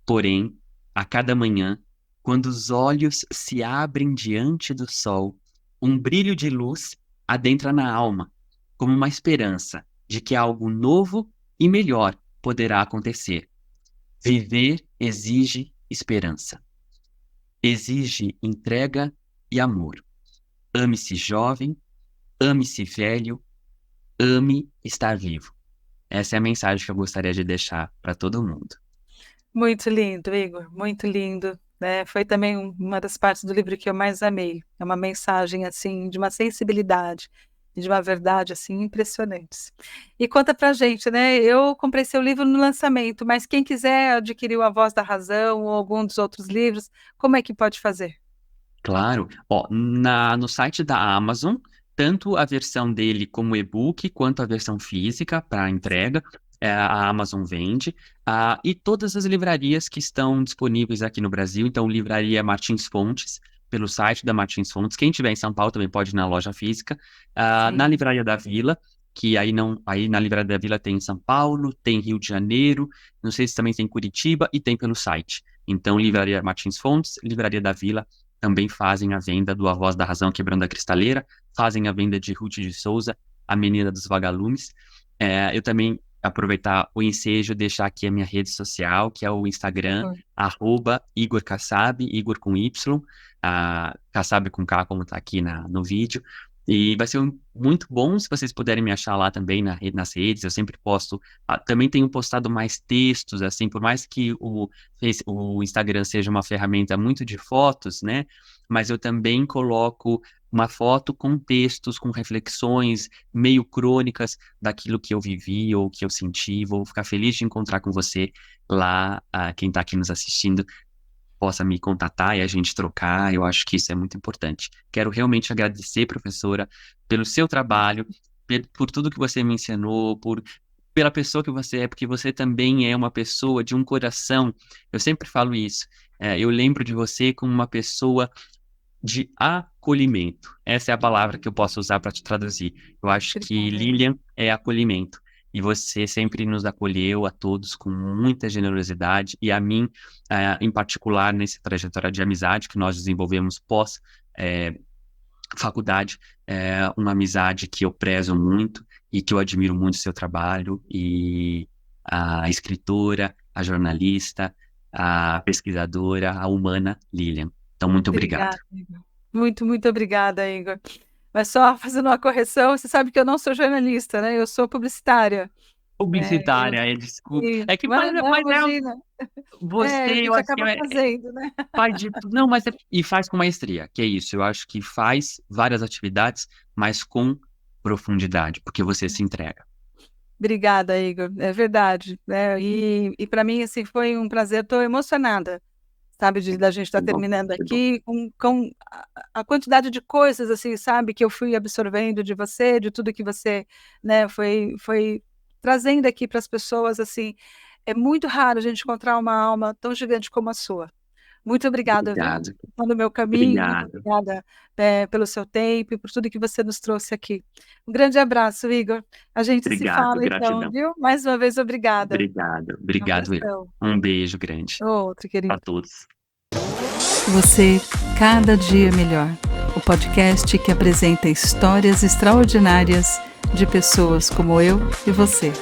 Porém, a cada manhã, quando os olhos se abrem diante do sol, um brilho de luz adentra na alma, como uma esperança de que algo novo e melhor poderá acontecer. Viver exige esperança, exige entrega e amor. ame-se jovem, ame-se velho, ame estar vivo. Essa é a mensagem que eu gostaria de deixar para todo mundo. Muito lindo, Igor, muito lindo, né? Foi também uma das partes do livro que eu mais amei. É uma mensagem assim de uma sensibilidade e de uma verdade assim impressionantes. E conta pra gente, né? Eu comprei seu livro no lançamento, mas quem quiser adquirir o A Voz da Razão ou algum dos outros livros, como é que pode fazer? Claro. Ó, no site da Amazon, tanto a versão dele como e-book, quanto a versão física para entrega, a Amazon vende. E todas as livrarias que estão disponíveis aqui no Brasil, então, Livraria Martins Fontes, pelo site da Martins Fontes. Quem estiver em São Paulo também pode ir na loja física. Na Sim, Livraria da Vila, que aí não, aí na Livraria da Vila tem em São Paulo, tem Rio de Janeiro, não sei se também tem Curitiba e tem pelo site. Então, Livraria Martins Fontes, Livraria da Vila também fazem a venda do A Voz da Razão Quebrando a Cristaleira, fazem a venda de Ruth de Souza, A Menina dos Vagalumes. Eu também aproveitar o ensejo, deixar aqui a minha rede social, que é o Instagram, foi. @Igor Kassab, Igor com Y, Kassab com K, como está aqui no vídeo. E vai ser muito bom se vocês puderem me achar lá também nas redes. Eu sempre posto. Também tenho postado mais textos, assim, por mais que o Instagram seja uma ferramenta muito de fotos, né? Mas eu também coloco uma foto com textos, com reflexões meio crônicas daquilo que eu vivi ou que eu senti. Vou ficar feliz de encontrar com você lá, quem está aqui nos assistindo possa me contatar e a gente trocar. Eu acho que isso é muito importante. Quero realmente agradecer, professora, pelo seu trabalho, por tudo que você me ensinou, pela pessoa que você é, porque você também é uma pessoa de um coração. Eu sempre falo isso. Eu lembro de você como uma pessoa de acolhimento. Essa é a palavra que eu posso usar para te traduzir. Eu acho que Obrigada, Igor. Lilian é acolhimento. E você sempre nos acolheu a todos com muita generosidade, e a mim, em particular, nessa trajetória de amizade que nós desenvolvemos pós-faculdade, uma amizade que eu prezo muito e que eu admiro muito o seu trabalho, e a escritora, a jornalista, a pesquisadora, a humana Lilian. Então, muito obrigado. Obrigada, Igor. Muito, muito obrigada, Igor. Mas só fazendo uma correção, você sabe que eu não sou jornalista, né? Eu sou publicitária. Né? Publicitária, desculpa. E, É que mas não, mas imagina. você, A eu gente acho que acaba fazendo, né? faz de tudo. Não, mas e faz com maestria, que é isso. Eu acho que faz várias atividades, mas com profundidade, porque você se entrega. Obrigada, Igor. É verdade, né? E para mim, assim, foi um prazer. Estou emocionada, sabe, da gente estar Que bom, terminando que bom. aqui com a quantidade de coisas, assim, sabe, que eu fui absorvendo de você, de tudo que você, né, foi trazendo aqui para as pessoas, assim. É muito raro a gente encontrar uma alma tão gigante como a sua. Muito obrigada, viu? Obrigado, Está no meu caminho. Muito obrigado, obrigada, pelo seu tempo e por tudo que você nos trouxe aqui. Um grande abraço, Igor. A gente se obrigado, fala então, gratidão. viu? Mais uma vez, obrigada. Obrigado, Um obrigado eu. abração. Um beijo grande Outro, para querido. todos. Você, cada dia melhor. O podcast que apresenta histórias extraordinárias de pessoas como eu e você.